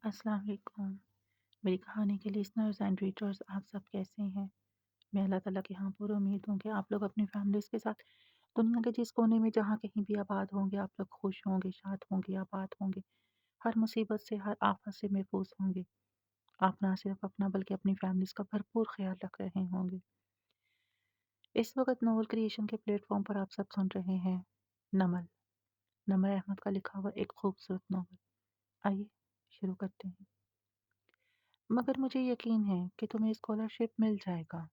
السلام علیکم۔ میری کہانی کے لسنرز اینڈ ریڈرز آپ سب کیسے ہیں؟ میں اللہ تعالیٰ کی یہاں پر امید ہوں کہ آپ لوگ اپنی فیملیز کے ساتھ دنیا کے جس کونے میں جہاں کہیں بھی آباد ہوں گے، آپ لوگ خوش ہوں گے، شاد ہوں گے، آباد ہوں گے، ہر مصیبت سے، ہر آفت سے محفوظ ہوں گے۔ آپ نہ صرف اپنا بلکہ اپنی فیملیز کا بھرپور خیال رکھ رہے ہوں گے۔ اس وقت ناول کریشن کے پلیٹ فارم پر آپ سب سن رہے ہیں نمل، نمر احمد کا لکھا ہوا ایک خوبصورت ناول۔ آئیے شروع کرتے ہیں۔ مگر مجھے یقین ہے کہ تمہیں اسکالرشپ مل جائے گا۔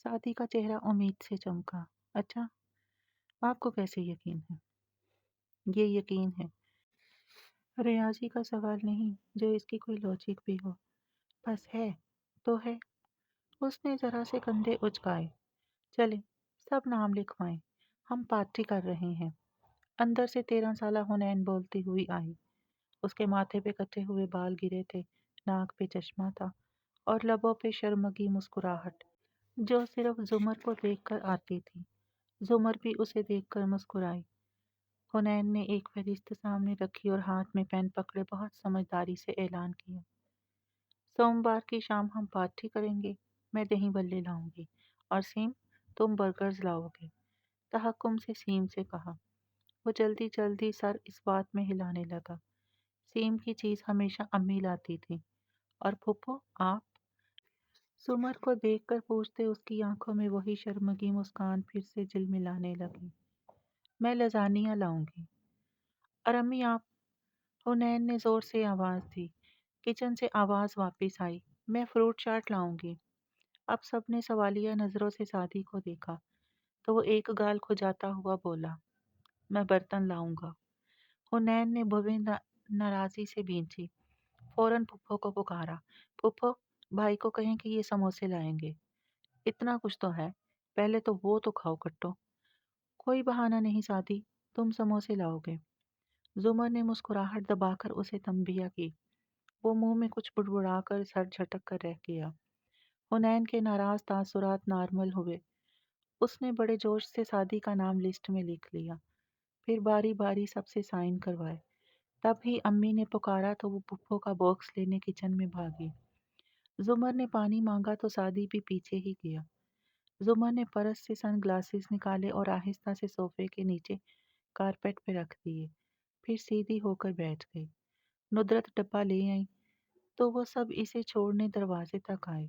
سعدی کا چہرہ امید سے چمکا۔ اچھا، آپ کو کیسے یقین ہے؟ یہ یقین ہے، ریاضی کا سوال نہیں جو اس کی کوئی لاجک بھی ہو، بس ہے تو ہے۔ اس نے ذرا سے کندھے اچکائے۔ چلیں سب نام لکھوائیں، ہم پارٹی کر رہے ہیں۔ اندر سے 13 سالہ حنین بولتی ہوئی آئی۔ اس کے ماتھے پہ کٹے ہوئے بال گرے تھے، ناک پہ چشمہ تھا اور لبوں پہ شرمگی مسکراہٹ جو صرف زمر کو دیکھ کر آتی تھی۔ زمر بھی اسے دیکھ کر مسکرائی۔ حنین نے ایک فہرست سامنے رکھی اور ہاتھ میں پین پکڑے بہت سمجھداری سے اعلان کیا، سوموار کی شام ہم پارٹی کریں گے۔ میں دہی بلے لاؤں گی اور سیم تم برگرز لاؤ گے، تحکم سے سیم سے کہا۔ وہ جلدی جلدی سر اس بات میں ہلانے لگا۔ سیم کی چیز ہمیشہ امی لاتی تھی۔ اور پھپھو آپ؟ سمر کو دیکھ کر پوچھتے اس کی آنکھوں میں وہی شرمگی مسکان پھر سے جلملانے لگی۔ میں لزانیہ لاؤں گی۔ اور امی آپ؟ حنین نے زور سے آواز دی۔ کچن سے آواز واپس آئی، میں فروٹ چاٹ لاؤں گی۔ اب سب نے سوالیہ نظروں سے سعدی کو دیکھا تو وہ ایک گال کھجاتا ہوا بولا، میں برتن لاؤں گا۔ حنین نے بھویں ناراضی سے بھینچی۔ فوراً پھپھو کو پکارا، پھپھو بھائی کو کہیں کہ یہ سموسے لائیں گے۔ اتنا کچھ تو ہے، پہلے تو وہ تو کھاؤ کٹو۔ کوئی بہانہ نہیں سعدی، تم سموسے لاؤ گے۔ زمر نے مسکراہٹ دبا کر اسے تنبیہ کی۔ وہ منہ میں کچھ بڑبڑا کر سر جھٹک کر رہ گیا۔ حنین کے ناراض تاثرات نارمل ہوئے۔ اس نے بڑے جوش سے سعدی کا نام لسٹ میں لکھ لیا، پھر باری باری سب سے سائن کروائے۔ تب ہی امی نے پکارا تو وہ پھپھو کا باکس لینے کچن میں بھاگی۔ زمر نے پانی مانگا تو سعدی بھی پیچھے ہی گیا۔ زمر نے پرس سے سن گلاسز نکالے اور آہستہ سے صوفے کے نیچے کارپیٹ پہ رکھ دیے، پھر سیدھی ہو کر بیٹھ گئی۔ ندرت ڈبہ لے آئی تو وہ سب اسے چھوڑنے دروازے تک آئے۔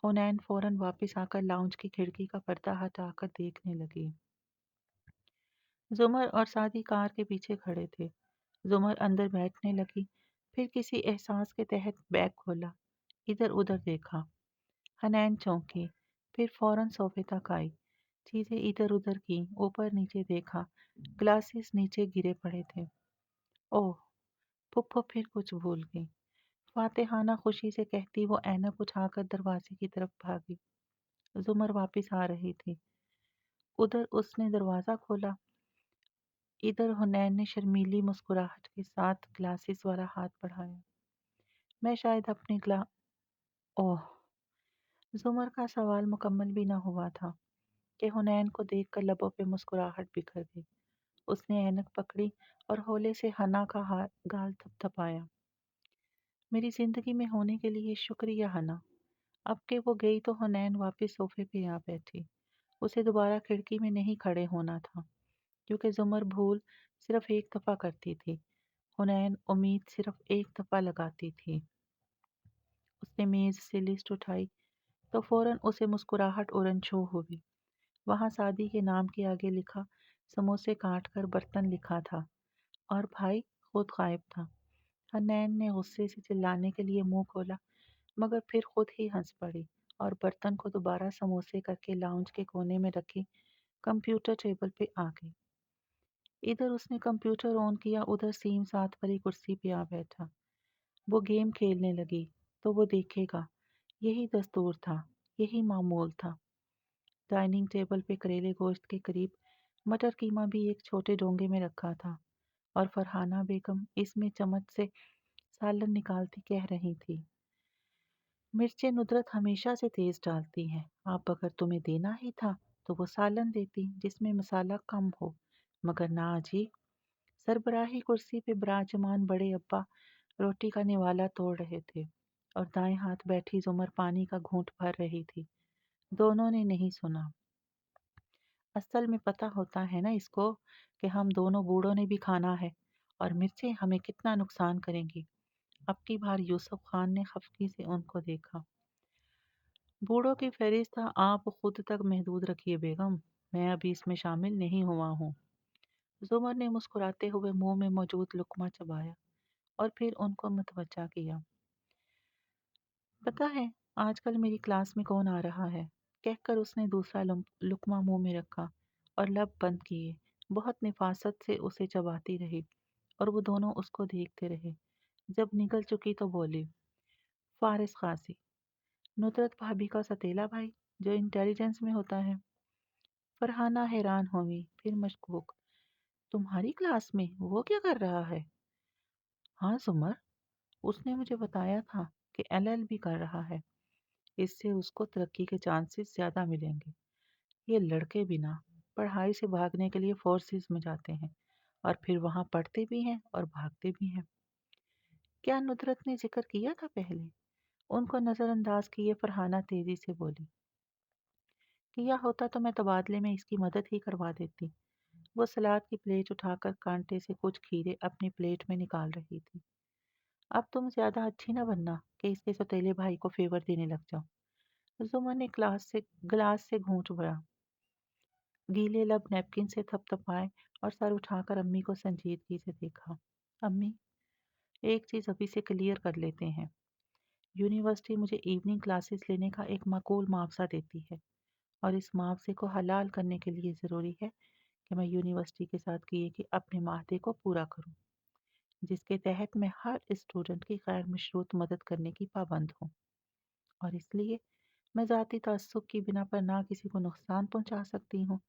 حنین فوراً واپس آ کر لاؤنج کی کھڑکی کا پردہ ہٹا کر دیکھنے لگی۔ زمر اور سعدی کار کے پیچھے کھڑے تھے۔ زمر اندر بیٹھنے لگی، پھر کسی احساس کے تحت بیگ کھولا، ادھر ادھر دیکھا۔ حنین چونکی، پھر فوراً صوفے تک آئی، چیزیں ادھر ادھر کی، اوپر نیچے دیکھا، گلاسز نیچے گرے پڑے تھے۔ اوہ! پھپھو پھر کچھ بھول گئی، فاتحانہ خوشی سے کہتی وہ اینک اٹھا کر دروازے کی طرف بھاگی۔ زمر واپس آ رہی تھی۔ ادھر اس نے دروازہ کھولا، ادھر حنین نے شرمیلی مسکراہٹ کے ساتھ گلاسز والا ہاتھ بڑھایا۔ میں شاید اپنے اوہ! زمر کا سوال مکمل بھی نہ ہوا تھا کہ حنین کو دیکھ کر لبوں پہ مسکراہٹ بکھر گئی۔ اس نے اینک پکڑی اور ہولے سے حنا کا گال تھپ تھپایا۔ میری زندگی میں ہونے کے لیے شکریہ حنا۔ اب کہ وہ گئی تو حنین واپس صوفے پہ آ بیٹھی۔ اسے دوبارہ کھڑکی میں نہیں کھڑے ہونا تھا، کیونکہ زمر بھول صرف ایک دفعہ کرتی تھی، حنین امید صرف ایک دفعہ لگاتی تھی۔ اس نے میز سے لسٹ اٹھائی تو فوراً اسے مسکراہٹ اورن چھو ہوئی۔ وہاں سعدی کے نام کے آگے لکھا سموسے کاٹ کر برتن لکھا تھا، اور بھائی خود غائب تھا۔ حنین نے غصے سے چلانے کے لیے منہ کھولا، مگر پھر خود ہی ہنس پڑی اور برتن کو دوبارہ سموسے کر کے لاؤنج کے کونے میں رکھی کمپیوٹر ٹیبل پہ آ گئی۔ ادھر اس نے کمپیوٹر آن کیا، ادھر سیم ساتھ والی کرسی پہ آ بیٹھا۔ وہ گیم کھیلنے لگی تو وہ دیکھے گا، یہی دستور تھا، یہی معمول تھا۔ ڈائننگ ٹیبل پہ کریلے گوشت کے قریب مٹر قیمہ بھی ایک چھوٹے ڈونگے میں رکھا تھا، اور فرحانہ بیگم اس میں چمچ سے سالن نکالتی کہہ رہی تھی، مرچیں ندرت ہمیشہ سے تیز ڈالتی ہیں، آپ اگر تمہیں دینا ہی تھا تو وہ سالن دیتی جس میں مسالہ کم ہو، مگر نہ جی۔ سربراہی کرسی پہ براجمان بڑے ابا रोटी का निवाला तोड़ रहे थे और दाएं हाथ बैठी जुमर पानी का घूंट भर रही थी। दोनों ने नहीं सुना। असल में पता होता है ना इसको कि हम दोनों बूढ़ों ने भी खाना है और मिर्चें हमें कितना नुकसान करेंगी। अब की बार यूसुफ खान ने खफगी से उनको देखा। बूढ़ों की फहरिस्त आप खुद तक महदूद रखिए बेगम, मैं अभी इसमें शामिल नहीं हुआ हूँ। जुमर ने मुस्कुराते हुए मुंह में मौजूद लुकमा चबाया और फिर उनको मुतवज्जा किया। पता है आजकल मेरी क्लास में कौन आ रहा है? कहकर उसने दूसरा लुकमा मुंह में रखा और लब बंद किए। बहुत निफासत से उसे चबाती रही और वो दोनों उसको देखते रहे। जब निकल चुकी तो बोली, फारिस खासी, नुसरत भाभी का सतीला भाई जो इंटेलिजेंस में होता है। फरहाना हैरान हुई, फिर मशकूक, तुम्हारी क्लास में वो क्या कर रहा है? हाँ जुमर, उसने मुझे बताया था कि एलएलबी कर रहा है, इससे उसको तरक्की के चांसेस ज्यादा मिलेंगे। ये लड़के भी ना पढ़ाई से भागने के लिए फोर्सेस में जाते हैं और फिर वहां पढ़ते भी हैं और भागते भी हैं। क्या नुसरत ने जिक्र किया था पहले? उनको नजरअंदाज किए फरहाना तेजी से बोली, किया होता तो मैं तबादले में इसकी मदद ही करवा देती। वो सलाद की प्लेट उठाकर कांटे से कुछ खीरे अपनी प्लेट में निकाल रही थी। अब तुम ज्यादा अच्छी ना बनना कि इसके सौतेले भाई को फेवर देने लग जाओ। जुमर ने गिलास से घूंट भरा, गीले लब नैपकिन से थपथपाए और सर उठाकर अम्मी को संजीदगी से देखा। अम्मी, एक चीज अभी से क्लियर कर लेते हैं। यूनिवर्सिटी मुझे इवनिंग क्लासेस लेने का एक माकूल मुआवजा देती है और इस मुआवजे को हलाल करने के लिए ज़रूरी है कि मैं यूनिवर्सिटी के साथ किए कि अपने माहदे को पूरा करूं, जिसके तहत मैं हर स्टूडेंट की गैर मशरूत मदद करने की पाबंद हूँ। और इसलिए मैं ज़ाती ताल्लुक़ की बिना पर ना किसी को नुकसान पहुँचा सकती हूँ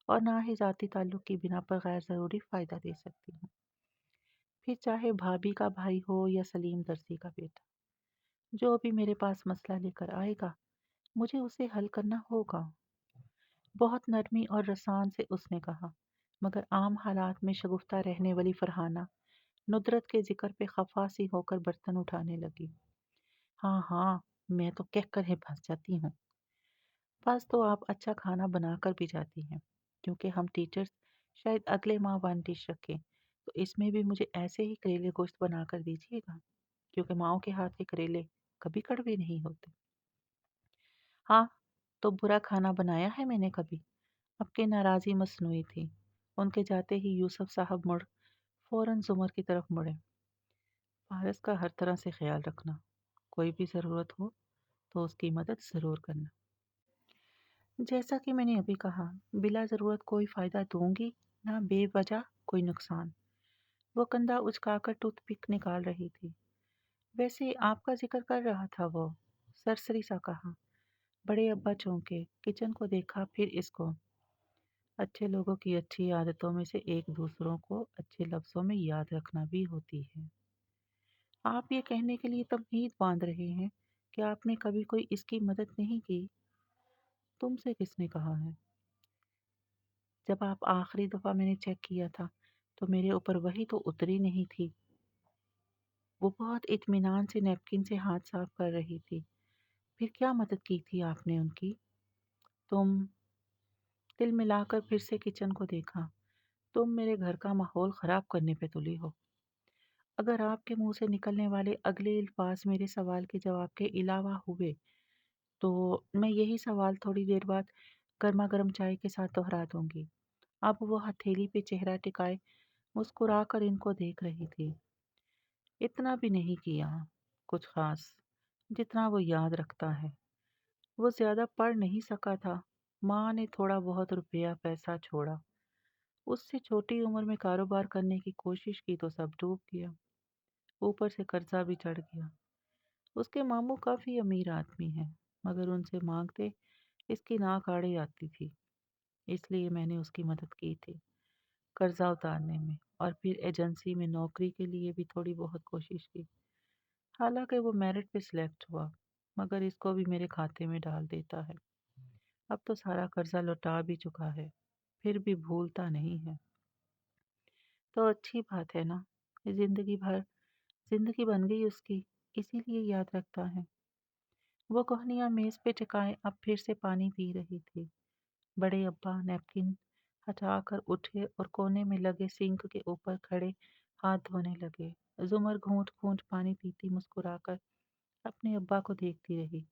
और ना ही ज़ाती ताल्लुक़ की बिना पर गैर ज़रूरी फ़ायदा दे सकती हूँ, फिर चाहे भाभी का भाई हो या सलीम दर्जी का बेटा। जो भी मेरे पास मसला लेकर आएगा मुझे उसे हल करना होगा। बहुत नरमी और रसान से उसने कहा, मगर आम हालात में शगुफ्ता रहने वाली फरहाना नुदरत के जिक्र पे खफा सी होकर बर्तन उठाने लगी। हाँ हाँ, मैं तो कहकर ही फंस जाती हूँ। बस तो आप अच्छा खाना बनाकर भी जाती हैं, क्योंकि हम टीचर्स शायद अगले माह वन डिश रखें, तो इसमें भी मुझे ऐसे ही करेले गोश्त बनाकर दीजिएगा, क्योंकि माओ के हाथ के करेले कभी कड़वे नहीं होते। हाँ, तो बुरा खाना बनाया है मैंने कभी? अब की नाराज़ी मसनूई थी। उनके जाते ही यूसुफ साहब फौरन जुमर की तरफ मुड़े। फारस का हर तरह से ख्याल रखना, कोई भी ज़रूरत हो तो उसकी मदद ज़रूर करना। जैसा कि मैंने अभी कहा, बिला ज़रूरत कोई फ़ायदा दूंगी ना बेवजह कोई नुकसान। वो कंधा उचकाकर टूथपिक निकाल रही थी। वैसे आपका जिक्र कर रहा था वो, सरसरी सा कहा। बड़े अब्बा चौंके, किचन को देखा फिर इसको। अच्छे लोगों की अच्छी आदतों में से एक दूसरों को अच्छे लफ्ज़ों में याद रखना भी होती है। आप ये कहने के लिए तमहीद बांध रहे हैं कि आपने कभी कोई इसकी मदद नहीं की? तुमसे किसने कहा है? जब आप आखिरी दफ़ा मैंने चेक किया था तो मेरे ऊपर वही तो उतरी नहीं थी। वो बहुत इत्मीनान से नैपकिन से हाथ साफ कर रही थी। फिर क्या मदद की थी आपने उनकी? तुम तिल मिलाकर फिर से किचन को देखा। तुम मेरे घर का माहौल ख़राब करने पे तुली हो। अगर आपके मुंह से निकलने वाले अगले अल्फाज मेरे सवाल के जवाब के अलावा हुए तो मैं यही सवाल थोड़ी देर बाद गर्मा गर्म चाय के साथ दोहरा दूंगी। अब वो हथेली पे चेहरा टिकाए मुस्कुराकर इनको देख रही थी। इतना भी नहीं किया कुछ खास जितना वो याद रखता है। वो ज्यादा पढ़ नहीं सका था। माँ ने थोड़ा बहुत रुपया पैसा छोड़ा। उससे छोटी उम्र में कारोबार करने की कोशिश की तो सब डूब गया। ऊपर से कर्जा भी चढ़ गया। उसके मामू काफी अमीर आदमी हैं, मगर उनसे मांगते इसकी नाक आड़े आती थी। इसलिए मैंने उसकी मदद की थी कर्जा उतारने में, और फिर एजेंसी में नौकरी के लिए भी थोड़ी बहुत कोशिश की। हालांकि वो मेरिट पे सिलेक्ट हुआ, मगर इसको भी मेरे खाते में डाल देता है। अब तो सारा कर्जा लौटा भी चुका है, फिर भी भूलता नहीं है। तो अच्छी बात है ना, जिंदगी भर ज़िंदगी बन गई उसकी, इसीलिए याद रखता है। वो कोहनियाँ मेज़ पे टिकाए अब फिर से पानी पी रही थी। बड़े अब्बा नैपकिन हटाकर उठे और कोने में लगे सिंक के ऊपर खड़े हाथ धोने लगे। जुमर घूंट-घूंट पानी पीती मुस्कुराकर अपने अब्बा को देखती रही,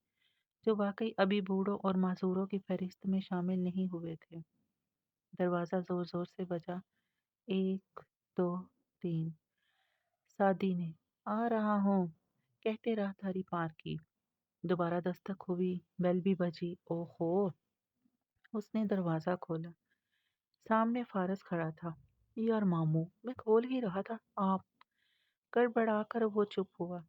जो वाकई अभी बूढ़ों और मासूरों की फहरिस्त में शामिल नहीं हुए थे। दरवाज़ा ज़ोर-ज़ोर से बजा। 1, 2, 3। सादी ने "आ रहा हूँ" कहते राहदारी पार की। दोबारा दस्तक हुई, बेल भी बजी। ओहो! उसने दरवाज़ा खोला। सामने फ़ारस खड़ा था। यार मामू, मैं खोल ही रहा था, आप। गड़बड़ाकर वो चुप हुआ।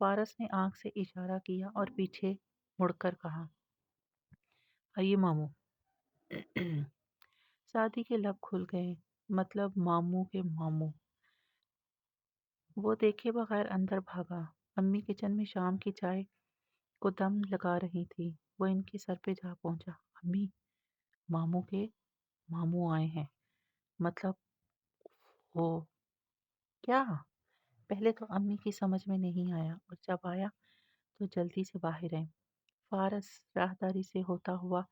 फ़ारस ने आँख से इशारा किया और पीछे मुड़कर कहा, आइए मामू। सादी के लब खुल गए। मतलब मामू के मामू। वो देखे बगैर अंदर भागा। अम्मी किचन में शाम की चाय को दम लगा रही थी। वो इनके सर पे जा पहुंचा। अम्मी, मामू के मामू आए हैं। मतलब वो क्या? पहले तो अम्मी की समझ में नहीं आया और जब आया तो जल्दी से बाहर आई। फारस राहदारी से होता हुआ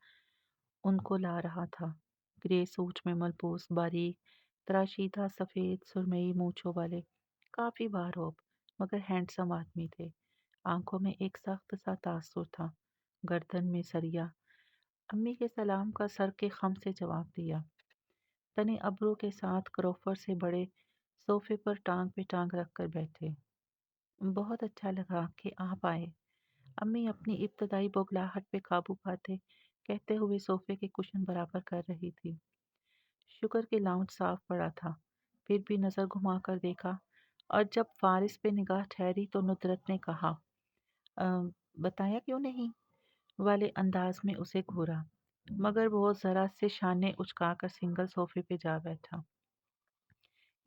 उनको ला रहा था। ग्रे सूट में मलबूस, बारीक, तराशीदा सफ़ेद सुरमई मूंछों वाले, काफ़ी बारोब मगर हैंडसम आदमी थे। आंखों में एक सख्त सा तासुर था, गर्दन में सरिया। अम्मी के सलाम का सर के खम से जवाब दिया। तने अब्रू के साथ क्रोफर से बड़े सोफे पर टांग पे टांग रख कर बैठे। बहुत अच्छा लगा कि आप आए। अम्मी अपनी इब्तदाई बौखलाहट पे काबू पाते कहते हुए सोफे के कुशन बराबर कर रही थी। शुक्र कि लाउंज साफ पड़ा था। फिर भी नज़र घुमाकर देखा और जब फारिस पे निगाह ठहरी तो नुदरत ने कहा, "अ, बताया क्यों नहीं?" वाले अंदाज में उसे घूरा, मगर वो जरा से शाने उचकाकर सिंगल सोफे पे जा बैठा।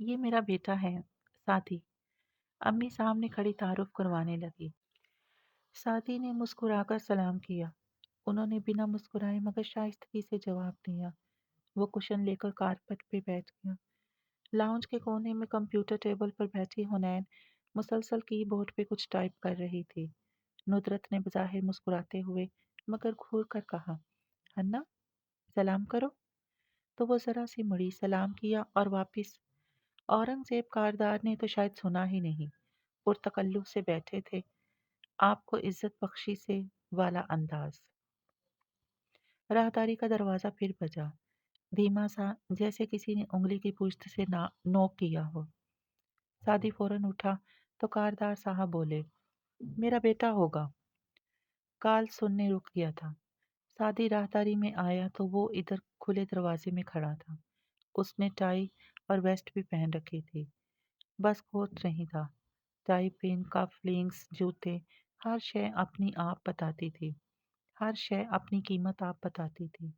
ये मेरा बेटा है, साथी। अम्मी सामने खड़ी तारुफ करवाने लगी। साथी ने मुस्कुराकर सलाम किया। उन्होंने बिना मुस्कुराए मगर शाइस्तगी से जवाब दिया। वो कुशन लेकर कारपेट पे बैठ गया। लाउंज के कोने में कंप्यूटर टेबल पर बैठी हुनैन मुसलसल कीबोर्ड पे कुछ टाइप कर रही थी। नुदरत ने बज़ाहिर मुस्कुराते हुए मगर घूर कर कहा, हन्ना, सलाम करो। तो वो जरा सी मुड़ी, सलाम किया और वापस। औरंगजेब कारदार ने तो शायद सुना ही नहीं। पुरतकल्लुफ़ से बैठे थे, आपको इज्जत बख्शी से वाला अंदाज। राहदारी का दरवाज़ा फिर बजा, धीमा सा, जैसे किसी ने उंगली की पुश्त से नोक किया हो। सादी फौरन उठा तो कारदार साहब बोले, मेरा बेटा होगा। काल सुनने रुक गया था। सादी राहदारी में आया तो वो इधर खुले दरवाजे में खड़ा था। उसने टाई और वेस्ट भी पहन रखी थी, बस कोट नहीं था। टाई पिन, कफ लिंक्स, जूते, हर शय अपनी आप बताती थी। हर शय अपनी कीमत आप बताती थी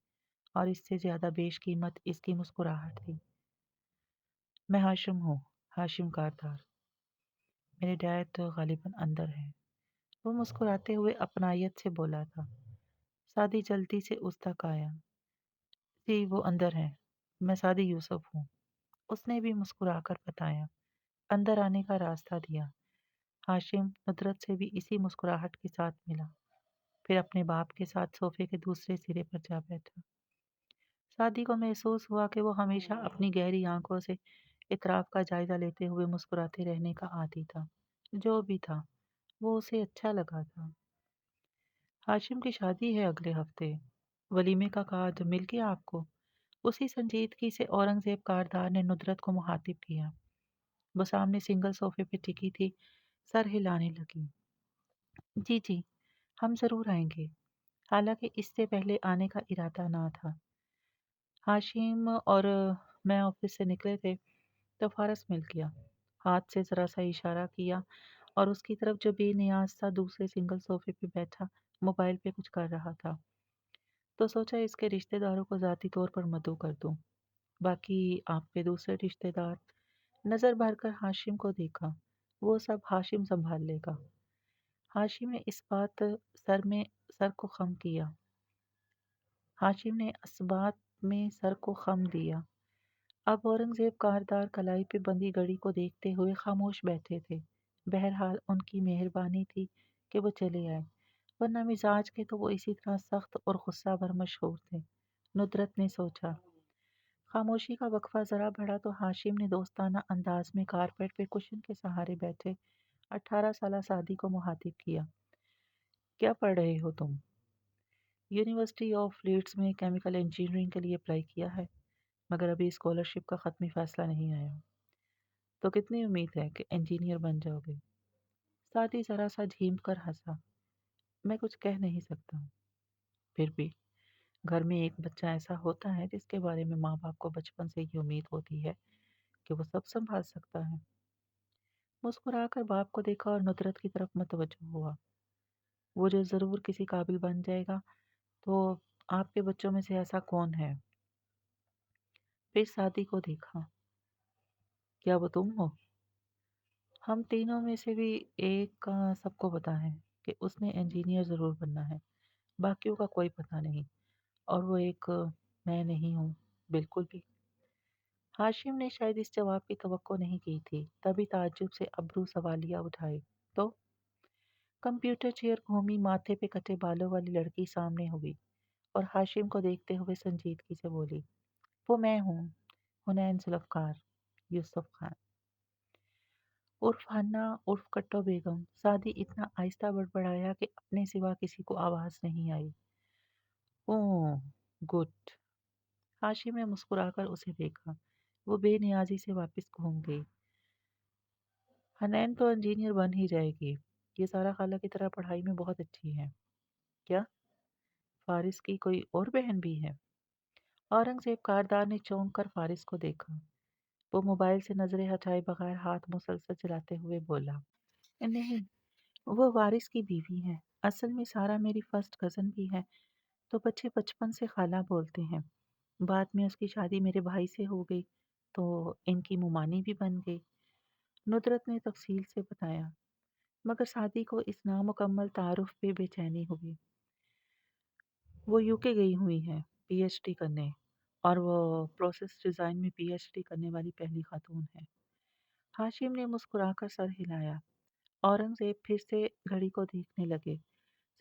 और इससे ज्यादा बेशकीमत इसकी मुस्कुराहट थी। मैं हाशिम हूँ, हाशिम कारदार। मेरे डैड तो गालिबन अंदर है। वो मुस्कुराते हुए अपनायत से बोला था। सादी जल्दी से उस तक आया। जी वो अंदर है। मैं सादी यूसुफ हूँ। उसने भी मुस्कुराकर बताया। अंदर आने का रास्ता दिया। हाशिम नुदरत से भी इसी मुस्कुराहट के साथ मिला। फिर अपने बाप के साथ सोफे के दूसरे सिरे पर जा बैठा। सादी को महसूस हुआ कि वो हमेशा अपनी गहरी आंखों से इतराफ का जायजा लेते हुए मुस्कुराते रहने का आदी था। जो भी था, वो उसे अच्छा लगा था। हाशिम की शादी है अगले हफ्ते। वलीमे का कार्ड मिल गया आपको? उसी संजीदगी से औरंगजेब कारदार ने नुदरत को मुखातिब किया। वो सामने सिंगल सोफे पे टिकी थी, सर हिलाने लगी। जी जी, हम जरूर आएंगे। हालांकि इससे पहले आने का इरादा ना था। हाशिम और मैं ऑफिस से निकले थे तो फारस मिल गया। हाथ से जरा सा इशारा किया और उसकी तरफ जो बेनियाज सा दूसरे सिंगल सोफे पे बैठा मोबाइल पे कुछ कर रहा था। तो सोचा इसके रिश्तेदारों को ज़ाती तौर पर मदऊ कर दूं। बाकी आपके दूसरे रिश्तेदार। नज़र भरकर हाशिम को देखा। वो सब हाशिम संभाल लेगा। हाशिम ने इस बात सर में सर को खम किया। हाशिम ने इस बात में सर को खम दिया। अब औरंगजेब कारदार कलाई पे बंधी घड़ी को देखते हुए खामोश बैठे थे। बहरहाल उनकी मेहरबानी थी कि वो चले आए, वरना मिजाज के तो वो इसी तरह सख्त और गुस्सा भर मशहूर थे। नुदरत ने सोचा। खामोशी का वक़फ़ा ज़रा बढ़ा तो हाशिम ने दोस्ताना अंदाज में कारपेट पे कुशन के सहारे बैठे 18 साला सादी को मुखातिब किया। क्या पढ़ रहे हो तुम? यूनिवर्सिटी ऑफ लीड्स में केमिकल इंजीनियरिंग के लिए अप्लाई किया है, मगर अभी स्कॉलरशिप का ख़त्मी फ़ैसला नहीं आया। तो कितनी उम्मीद है कि इंजीनियर बन जाओगे? सादी ज़रा सा झीम कर हंसा। मैं कुछ कह नहीं सकता। फिर भी घर में एक बच्चा ऐसा होता है जिसके बारे में माँ बाप को बचपन से ये उम्मीद होती है कि वो सब संभाल सकता है। मुस्कुराकर बाप को देखा और नुदरत की तरफ मतवज्जो हुआ। वो जो ज़रूर किसी काबिल बन जाएगा, तो आपके बच्चों में से ऐसा कौन है? फिर सादी को देखा। क्या वो तुम हो? हम तीनों में से भी एक का सबको पता है कि उसने इंजीनियर ज़रूर बनना है, बाकियों का कोई पता नहीं। और वो एक मैं नहीं हूँ, बिल्कुल भी। हाशिम ने शायद इस जवाब की तवक्को नहीं की थी, तभी ताज्जुब से अब्रू सवालिया उठाए। तो कंप्यूटर चेयर घूमी, माथे पे कटे बालों वाली लड़की सामने हुई और हाशिम को देखते हुए संजीदगी से बोली, वो मैं हूँ, हुनैन जुल्फ़कार, यूसुफ खान, उर्फ हन्ना, उर्फ कट्टो बेगम। सादी इतना आहिस्ता बड़बड़ाया कि अपने सिवा किसी को आवाज़ नहीं आई। ओह, गुड। हाशिम ने मुस्कुराकर उसे देखा। वो बेनियाजी से वापस घूम गई। हनैन तो इंजीनियर बन ही जाएगी। ये सारा खाला की तरह पढ़ाई में बहुत अच्छी है। क्या फारिस की कोई और बहन भी है? औरंगजेब कारदार ने चौंक कर फारिस को देखा। वो मोबाइल से नजरें हटाए बगैर हाथ मुसलसल चलाते हुए बोला, नहीं, वो वारिस की बीवी है। असल में सारा मेरी फर्स्ट कज़न भी है, तो बच्चे बचपन से खाला बोलते हैं। बाद में उसकी शादी मेरे भाई से हो गई, तो इनकी मुमानी भी बन गई। नुदरत ने तफसील से बताया, मगर सादी को इस नामुकम्मल तारुफ पे बेचैनी हुई। वो यूके गई हुई हैं पीएचडी करने, और वो प्रोसेस डिज़ाइन में पीएचडी करने वाली पहली खातून है। हाशिम ने मुस्कुराकर सर हिलाया। औरंगज़ेब फिर से घड़ी को देखने लगे।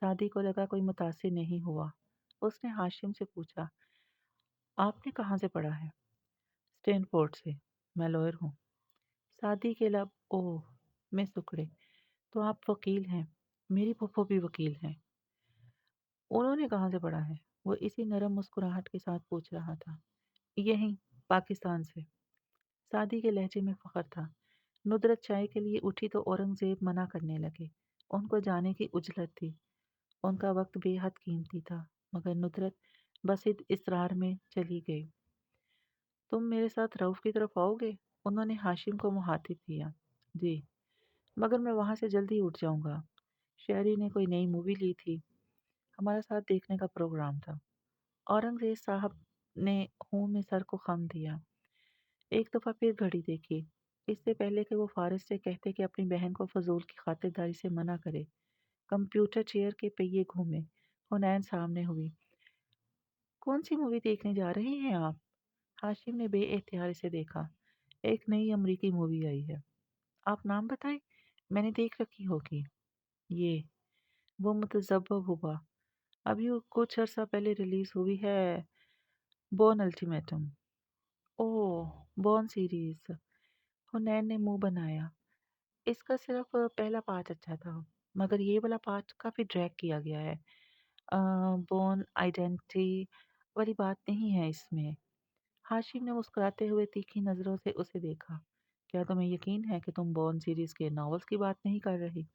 सादी को लगा कोई मुतासिर नहीं हुआ। उसने हाशिम से पूछा, आपने कहाँ से पढ़ा है? स्टैनफोर्ड से। मैं लॉयर हूँ। सादी के लब ओह में सुकड़े। तो आप वकील हैं। मेरी फूफो भी वकील हैं। उन्होंने कहाँ से पढ़ा है? वो इसी नरम मुस्कुराहट के साथ पूछ रहा था। यहीं, पाकिस्तान से। सादी के लहजे में फ़ख्र था। नुदरत चाय के लिए उठी तो औरंगज़ेब मना करने लगे। उनको जाने की उजलत थी। उनका वक्त बेहद कीमती था, मगर नुदरत बस इसरार में चली गई। तुम मेरे साथ रऊफ़ की तरफ आओगे? उन्होंने हाशिम को मुखातिब किया। जी, मगर मैं वहाँ से जल्दी उठ जाऊँगा। शहरी ने कोई नई मूवी ली थी, हमारे साथ देखने का प्रोग्राम था। औरंगज़ेब साहब ने हूँ में सर को खम दिया। एक दफ़ा फिर घड़ी देखी। इससे पहले कि वो फारिस से कहते कि अपनी बहन को फ़ज़ूल की खातिरदारी से मना करे, कंप्यूटर चेयर के पहिये घूमे। हुनैन सामने हुई। कौन सी मूवी देखने जा रहे हैं आप? हाशिम ने बेएहतियाती से देखा। एक नई अमरीकी मूवी आई है। आप नाम बताएं, मैंने देख रखी होगी। ये वो मुतज़व्वब हुआ। अभी वो कुछ अर्सा पहले रिलीज हुई है। Bourne Ultimatum. Oh, Bourne series. Hunain ने मुंह बनाया। इसका सिर्फ पहला पार्ट अच्छा था, मगर ये वाला पार्ट काफी ड्रैग किया गया है। बॉर्न आइडेंटिटी वाली बात नहीं है इसमें। हाशिम ने मुस्कुराते हुए तीखी नजरों से उसे देखा। क्या तुम्हें यकीन है कि तुम बॉर्न सीरीज के नॉवेल्स की बात नहीं कर रही?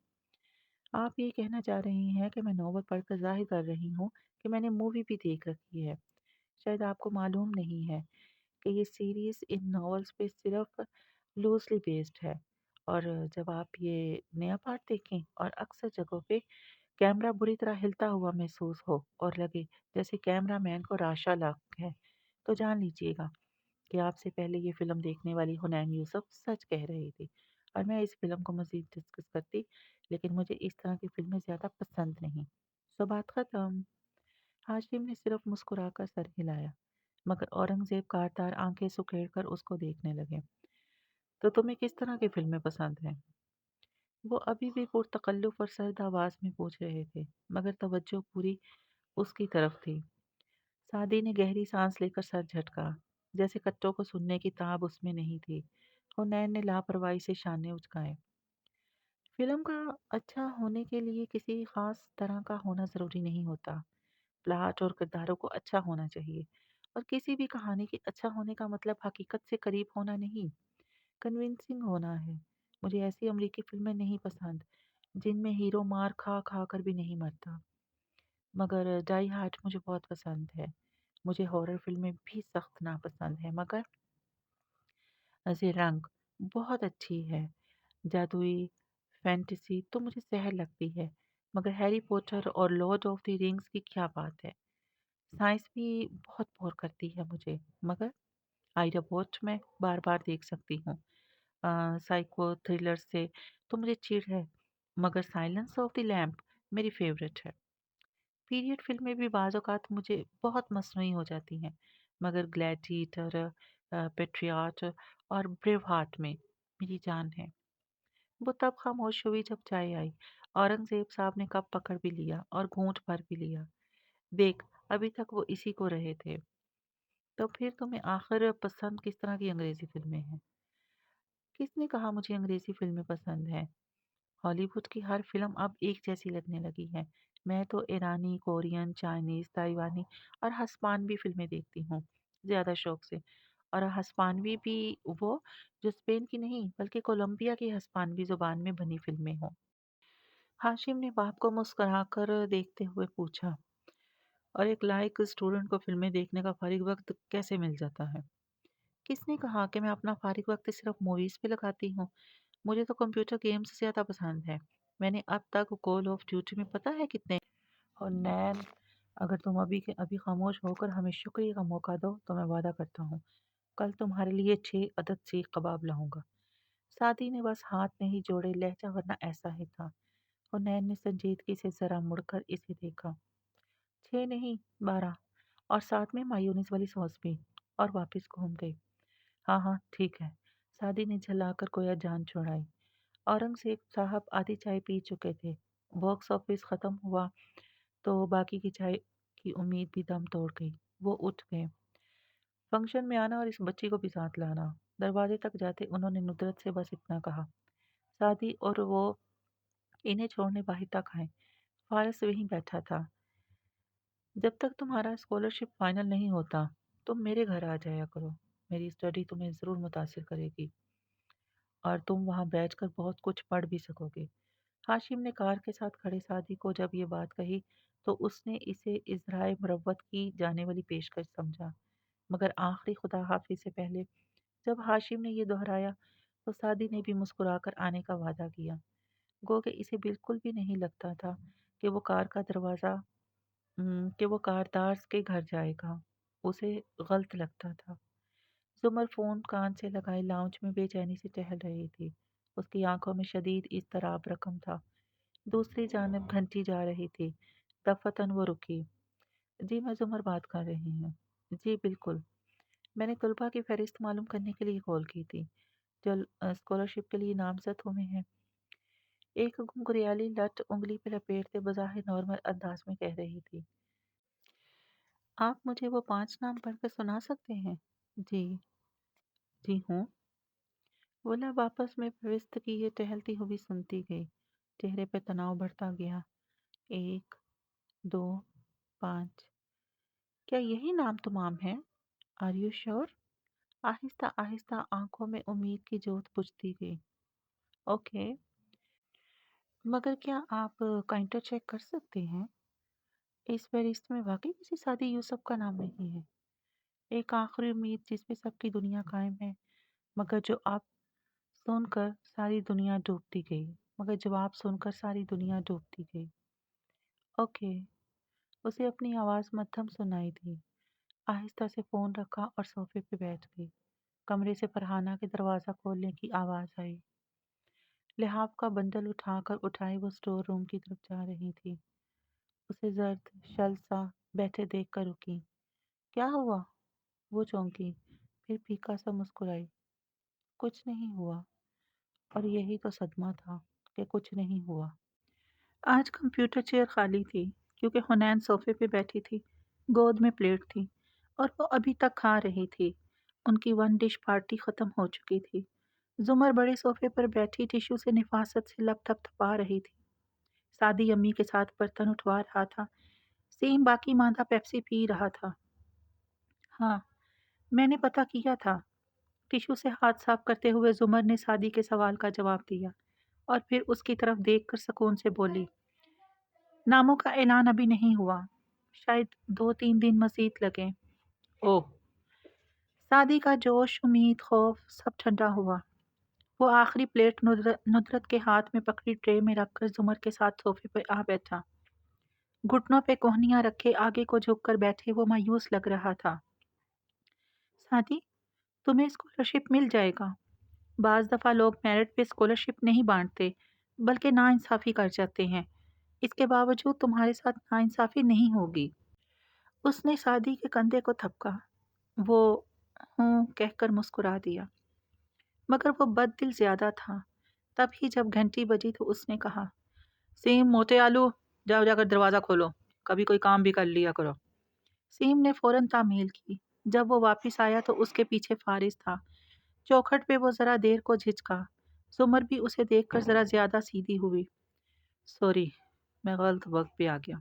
आप ये कहना चाह रही हैं कि मैं नॉवल पढ़कर जाहिर कर रही हूँ कि मैंने मूवी भी देख रखी है। शायद आपको मालूम नहीं है कि ये सीरीज़ इन नॉवेल्स पे सिर्फ लूज़ली बेस्ड है। और जब आप ये नया पार्ट देखें और अक्सर जगहों पे कैमरा बुरी तरह हिलता हुआ महसूस हो और लगे जैसे कैमरामैन को राशा लाक है, तो जान लीजिएगा कि आपसे पहले ये फ़िल्म देखने वाली हुनैन यूसुफ सच कह रही थी। और मैं इस फ़िल्म को मज़ीद डिस्कस करती, लेकिन मुझे इस तरह की फ़िल्में ज़्यादा पसंद नहीं। सो बात ख़त्म। हाशिम ने सिर्फ मुस्कुराकर सर हिलाया, मगर औरंगज़ेब कारदार आंखें सुखेड़ कर उसको देखने लगे। तो तुम्हें किस तरह की फ़िल्में पसंद हैं? वो अभी भी पुरतकल्लुफ़ और सर्द आवाज़ में पूछ रहे थे, मगर तवज्जो पूरी उसकी तरफ थी। सादी ने गहरी सांस लेकर सर झटका, जैसे कट्टों को सुनने की ताब उसमें नहीं थी। हुनैन ने लापरवाही से शाने उचकाए। फिल्म का अच्छा होने के लिए किसी खास तरह का होना ज़रूरी नहीं होता। प्लॉट और किरदारों को अच्छा होना चाहिए। और किसी भी कहानी के अच्छा होने का मतलब हकीकत से करीब होना नहीं, कन्विंसिंग होना है। मुझे ऐसी अमरीकी फिल्में नहीं पसंद जिनमें हीरो मार खा खा कर भी नहीं मरता। मगर डाई हार्ड मुझे बहुत पसंद है। मुझे हॉरर फिल्में भी सख्त नापसंद है, मगर अज़े रंग बहुत अच्छी है। जादुई फैंटेसी तो मुझे सहर लगती है, मगर हैरी पॉटर और लॉर्ड ऑफ द रिंग्स की क्या बात है। साइंस भी बहुत बोर करती है मुझे, मगर आइडा वॉच मैं बार बार देख सकती हूँ। साइको थ्रिलर से तो मुझे चिढ़ है, मगर साइलेंस ऑफ द लैम्प मेरी फेवरेट है। पीरियड फिल्में भी बाज़ औक़ात मुझे बहुत मसनूई हो जाती हैं, मगर ग्लैडिएटर, पैट्रियट और ब्रेव हार्ट में मेरी जान है। वो तब खामोश हुई जब चाय आई। औरंगज़ेब साहब ने कप पकड़ भी लिया और घूँट भर भी लिया। देख, अभी तक वो इसी को रहे थे। तो फिर तुम्हें आखिर पसंद किस तरह की अंग्रेज़ी फ़िल्में हैं? किसने कहा मुझे अंग्रेज़ी फ़िल्में पसंद हैं? हॉलीवुड की हर फ़िल्म अब एक जैसी लगने लगी है। मैं तो ईरानी, कोरियन, चाइनीज़, ताइवानी और हस्पानवी फ़िल्में देखती हूँ, ज़्यादा शौक से। और हस्पानवी भी वो जो स्पेन की नहीं, बल्कि कोलंबिया की हस्पानवी ज़ुबान में बनी फ़िल्में हों। हाशिम ने बाप को मुस्कुराकर देखते हुए पूछा, और एक लायक स्टूडेंट को फ़िल्में देखने का फ़ारिग वक़्त कैसे मिल जाता है? किसने कहा कि मैं अपना फ़ारिग वक़्त सिर्फ़ मूवीज़ पे लगाती हूँ? मुझे तो कंप्यूटर गेम्स ज़्यादा पसंद है। मैंने अब तक कॉल ऑफ ड्यूटी में पता है कितने। और नैन, अगर तुम अभी के अभी खामोश होकर हमें शुक्रिया का मौका दो तो मैं वादा करता हूँ कल तुम्हारे लिए 6 अदद सीख कबाब लाऊंगा। सादी ने बस हाथ नहीं जोड़े, लहजा वरना ऐसा ही था। और नैन ने संजीदगी से जरा मुड़कर इसे देखा। 6 नहीं, 12, और साथ में मायूनीज वाली सॉस भी। और वापस घूम गई। हाँ हाँ ठीक है। सादी ने झल्लाकर गोया जान छुड़ाई। औरंगजेब साहब आधी चाय पी चुके थे। बॉक्स ऑफिस खत्म हुआ तो बाकी की चाय की उम्मीद भी दम तोड़ गई। वो उठ गए। फंक्शन में आना और इस बच्ची को भी साथ लाना। दरवाजे तक जाते उन्होंने नुदरत से बस इतना कहा। सादी और वो इन्हें छोड़ने बाहर तक आए। फारस वहीं बैठा था। जब तक तुम्हारा स्कॉलरशिप फाइनल नहीं होता तुम मेरे घर आ जाया करो। मेरी स्टडी तुम्हें ज़रूर मुतासिर करेगी और तुम वहाँ बैठकर बहुत कुछ पढ़ भी सकोगे। हाशिम ने कार के साथ खड़े सादी को जब ये बात कही तो उसने इसे इज़राए मुरव्वत की जाने वाली पेशकश समझा, मगर आखिरी खुदा हाफिज से पहले जब हाशिम ने ये दोहराया तो सादी ने भी मुस्कुराकर आने का वादा किया। गो कि इसे बिल्कुल भी नहीं लगता था कि वो कार का दरवाज़ा कि वो कारदार के घर जाएगा। उसे गलत लगता था। जुमर फ़ोन कान से लगाए लाउंज में बेचैनी से टहल रही थी। उसकी आंखों में शदीद इज़्तिराब रकम था। दूसरी जानब घंटी जा रही थी। दफ़्फ़तन वो रुकी। जी, मैं ज़ुमर बात कर रही हूँ। जी बिल्कुल। मैंने तलबा की फ़हरिस्त मालूम करने के लिए कॉल की थी, जो स्कॉलरशिप के लिए नामज़द हुए हैं। एक घुंघरैली लट उँगली पे लपेटते बज़ाहिर नॉर्मल अंदाज में कह रही थी। आप मुझे वो 5 नाम पढ़कर सुना सकते हैं? जी, जी हूँ। बोला वापस में फ़हरिस्त की ये टहलती हुई सुनती गई। चेहरे पे तनाव बढ़ता गया। 1, 2, 5। क्या यही नाम तमाम है? Are you sure? आहिस्ता आहिस्ता आंखों में उम्मीद की जोत बुझती गई। ओके, मगर क्या आप काउंटर चेक कर सकते हैं? इस फहरिस्त में वाकई किसी सादी यूसुफ का नाम नहीं है। एक आखिरी उम्मीद जिस पे सबकी दुनिया कायम है, मगर जो आप सुनकर सारी दुनिया डूबती गई। मगर जवाब सुनकर सारी दुनिया डूबती गई। ओके। उसे अपनी आवाज़ मद्धम सुनाई दी। आहिस्ता से फ़ोन रखा और सोफे पे बैठ गई। कमरे से फरहाना के दरवाज़ा खोलने की आवाज़ आई। लिहाफ का बंडल उठाकर उठाए वो स्टोर रूम की तरफ जा रही थी। उसे जर्द शल सा बैठे देख कर रुकी। क्या हुआ? वो चौंकी, फिर फीका सा मुस्कुराई। कुछ नहीं हुआ। और यही तो सदमा था کہ کچھ نہیں ہوا۔ آج کمپیوٹر چیئر خالی تھی کیونکہ حنین صوفے پہ بیٹھی تھی، گود میں پلیٹ تھی اور وہ ابھی تک کھا رہی تھی۔ ان کی ون ڈش پارٹی ختم ہو چکی تھی۔ زمر بڑے صوفے پر بیٹھی ٹیشو سے نفاست سے لب تھپ تھپا رہی تھی۔ سادی امی کے ساتھ برتن اٹھوا رہا تھا۔ سیم باقی ماندہ پیپسی پی رہا تھا۔ ہاں، میں نے پتہ کیا تھا۔ ٹیشو سے ہاتھ صاف کرتے ہوئے زمر نے سادی کے سوال کا جواب دیا اور پھر اس کی طرف دیکھ کر سکون سے بولی، ناموں کا اعلان ابھی نہیں ہوا، شاید 2-3 دن مزید لگیں۔ اوہ! سادی کا جوش، امید، خوف سب ٹھنڈا ہوا۔ وہ آخری پلیٹ ندرت کے ہاتھ میں پکڑی ٹرے میں رکھ کر زمر کے ساتھ صوفے پہ آ بیٹھا۔ گھٹنوں پہ کوہنیاں رکھے آگے کو جھک کر بیٹھے وہ مایوس لگ رہا تھا۔ سادی، تمہیں اسکالرشپ مل جائے گا۔ بعض دفعہ لوگ میرٹ پہ اسکالرشپ نہیں بانٹتے بلکہ ناانصافی کر جاتے ہیں۔ اس کے باوجود تمہارے ساتھ ناانصافی نہیں ہوگی۔ اس نے سادی کے کندھے کو تھپکا۔ وہ ہوں کہہ کر مسکرا دیا، مگر وہ بد دل زیادہ تھا۔ تب ہی جب گھنٹی بجی تو اس نے کہا، سیم موٹے آلو، جاؤ جا کر دروازہ کھولو، کبھی کوئی کام بھی کر لیا کرو۔ سیم نے فوراً تعمیل کی۔ جب وہ واپس آیا تو اس کے پیچھے فارس تھا۔ چوکھٹ پہ وہ ذرا دیر کو جھجکا۔ زمر بھی اسے دیکھ کر ذرا زیادہ سیدھی ہوئی۔ سوری، میں غلط وقت پہ آ گیا۔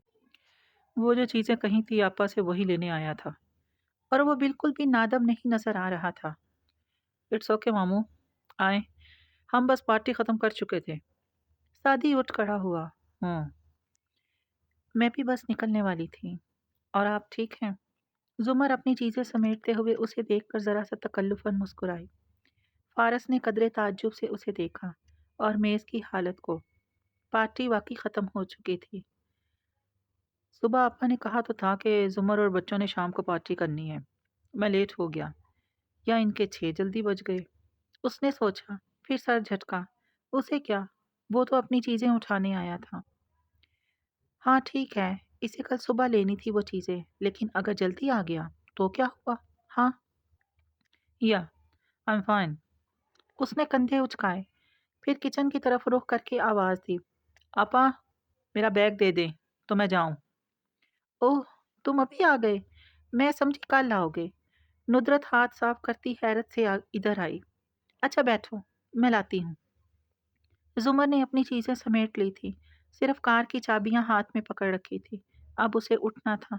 وہ جو چیزیں کہیں تھی آپا سے وہی لینے آیا تھا، اور وہ بالکل بھی نادم نہیں نظر آ رہا تھا۔ اٹس اوکے ماموں، آئیں، ہم بس پارٹی ختم کر چکے تھے۔ سادی اٹھ کھڑا ہوا۔ میں بھی بس نکلنے والی تھی۔ اور آپ ٹھیک ہیں؟ زمر اپنی چیزیں سمیٹتے ہوئے اسے دیکھ کر ذرا سا تکلفاً مسکرائی۔ فارس نے قدرے تعجب سے اسے دیکھا اور میز کی حالت کو۔ پارٹی واقعی ختم ہو چکی تھی۔ صبح آپا نے کہا تو تھا کہ زمر اور بچوں نے شام کو پارٹی کرنی ہے۔ میں لیٹ ہو گیا، یا ان کے 6 جلدی بج گئے۔ اس نے سوچا، پھر سر جھٹکا۔ اسے کیا، وہ تو اپنی چیزیں اٹھانے آیا تھا۔ ہاں ٹھیک ہے، اسے کل صبح لینی تھی وہ چیزیں، لیکن اگر جلدی آ گیا تو کیا ہوا؟ ہاں، یا I'm fine۔ اس نے کندھے اچکائے، پھر کچن کی طرف رخ کر کے آواز دی، آپا میرا بیگ دے دیں تو میں جاؤں۔ اوہ، تم ابھی آ گئے، میں سمجھی کل آؤ گے۔ ندرت ہاتھ صاف کرتی حیرت سے ادھر آئی۔ اچھا بیٹھو، میں لاتی ہوں۔ زمر نے اپنی چیزیں سمیٹ لی تھی، صرف کار کی چابیاں ہاتھ میں پکڑ رکھی تھی۔ اب اسے اٹھنا تھا،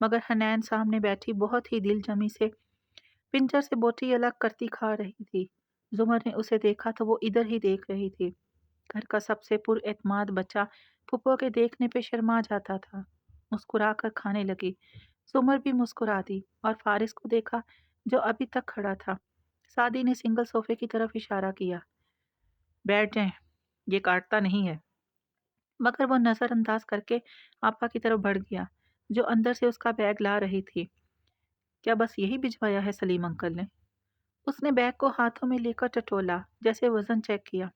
مگر حنین سامنے بیٹھی بہت ہی دل جمی سے پنجر سے بوٹی الگ کرتی کھا رہی تھی۔ زمر نے اسے دیکھا تو وہ ادھر ہی دیکھ رہی تھی۔ گھر کا سب سے پر اعتماد بچہ پھپھو کے دیکھنے پہ شرما جاتا تھا۔ مسکرا کر کھانے لگی۔ زمر بھی مسکرا دی اور فارس کو دیکھا جو ابھی تک کھڑا تھا۔ سادی نے سنگل صوفے کی طرف اشارہ کیا، بیٹھ جائیں، یہ کاٹتا نہیں ہے۔ مگر وہ نظر انداز کر کے آپا کی طرف بڑھ گیا جو اندر سے اس کا بیگ لا رہی تھی۔ کیا بس یہی بھجوایا ہے سلیم انکل نے؟ اس نے بیگ کو ہاتھوں میں لے کر ٹٹولا، جیسے وزن چیک کیا۔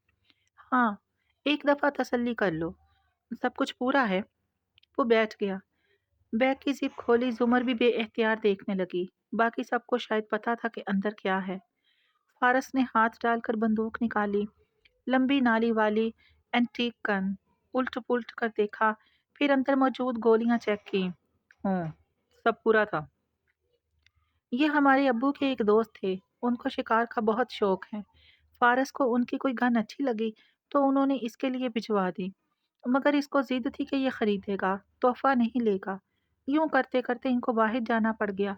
ہاں، ایک دفعہ تسلی کر لو، سب کچھ پورا ہے۔ وہ بیٹھ گیا، بیگ کی زپ کھولی۔ زمر بھی بے اختیار دیکھنے لگی۔ باقی سب کو شاید پتا تھا کہ اندر کیا ہے۔ فارس نے ہاتھ ڈال کر بندوق نکالی، لمبی نالی والی اینٹیک گن۔ الٹ پلٹ کر دیکھا، پھر اندر موجود گولیاں چیک کی۔ سب پورا تھا۔ یہ ہمارے ابو کے ایک دوست تھے، ان کو شکار کا بہت شوق ہے۔ فارس کو ان کی کوئی گن اچھی لگی تو انہوں نے اس کے لیے بھجوا دی، مگر اس کو ضد تھی کہ یہ خریدے گا، تحفہ نہیں لے گا۔ یوں کرتے کرتے ان کو باہر جانا پڑ گیا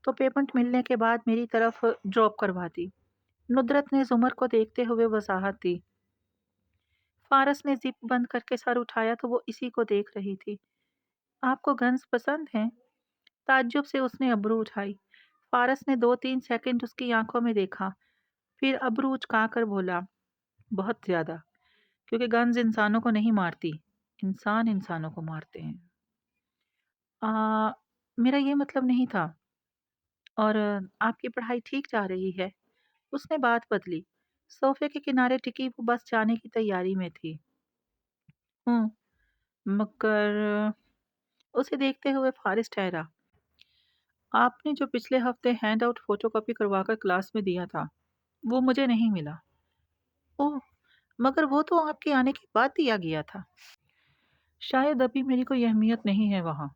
تو پیمنٹ ملنے کے بعد میری طرف ڈراپ کروا دی۔ ندرت نے زمر کو دیکھتے ہوئے وضاحت دی۔ فارس نے زپ بند کر کے سر اٹھایا تو وہ اسی کو دیکھ رہی تھی۔ آپ کو گنز پسند ہیں؟ تعجب سے اس نے ابرو اٹھائی۔ فارس نے 2-3 سیکنڈ اس کی آنکھوں میں دیکھا، پھر ابرو اچکا کر بولا، بہت زیادہ، کیونکہ گنز انسانوں کو نہیں مارتی، انسان انسانوں کو مارتے ہیں۔ میرا یہ مطلب نہیں تھا۔ اور آپ کی پڑھائی ٹھیک جا رہی ہے؟ اس نے بات بدلی۔ صوفے کے کنارے ٹکی وہ بس جانے کی تیاری میں تھی۔ مگر اسے دیکھتے ہوئے فارس ٹھہرا۔ آپ نے جو پچھلے ہفتے ہینڈ آؤٹ فوٹو کاپی کروا کر کلاس میں دیا تھا وہ مجھے نہیں ملا۔ اوہ، مگر وہ تو آپ کے آنے کے بعد دیا گیا تھا۔ شاید ابھی میری کوئی اہمیت نہیں ہے وہاں۔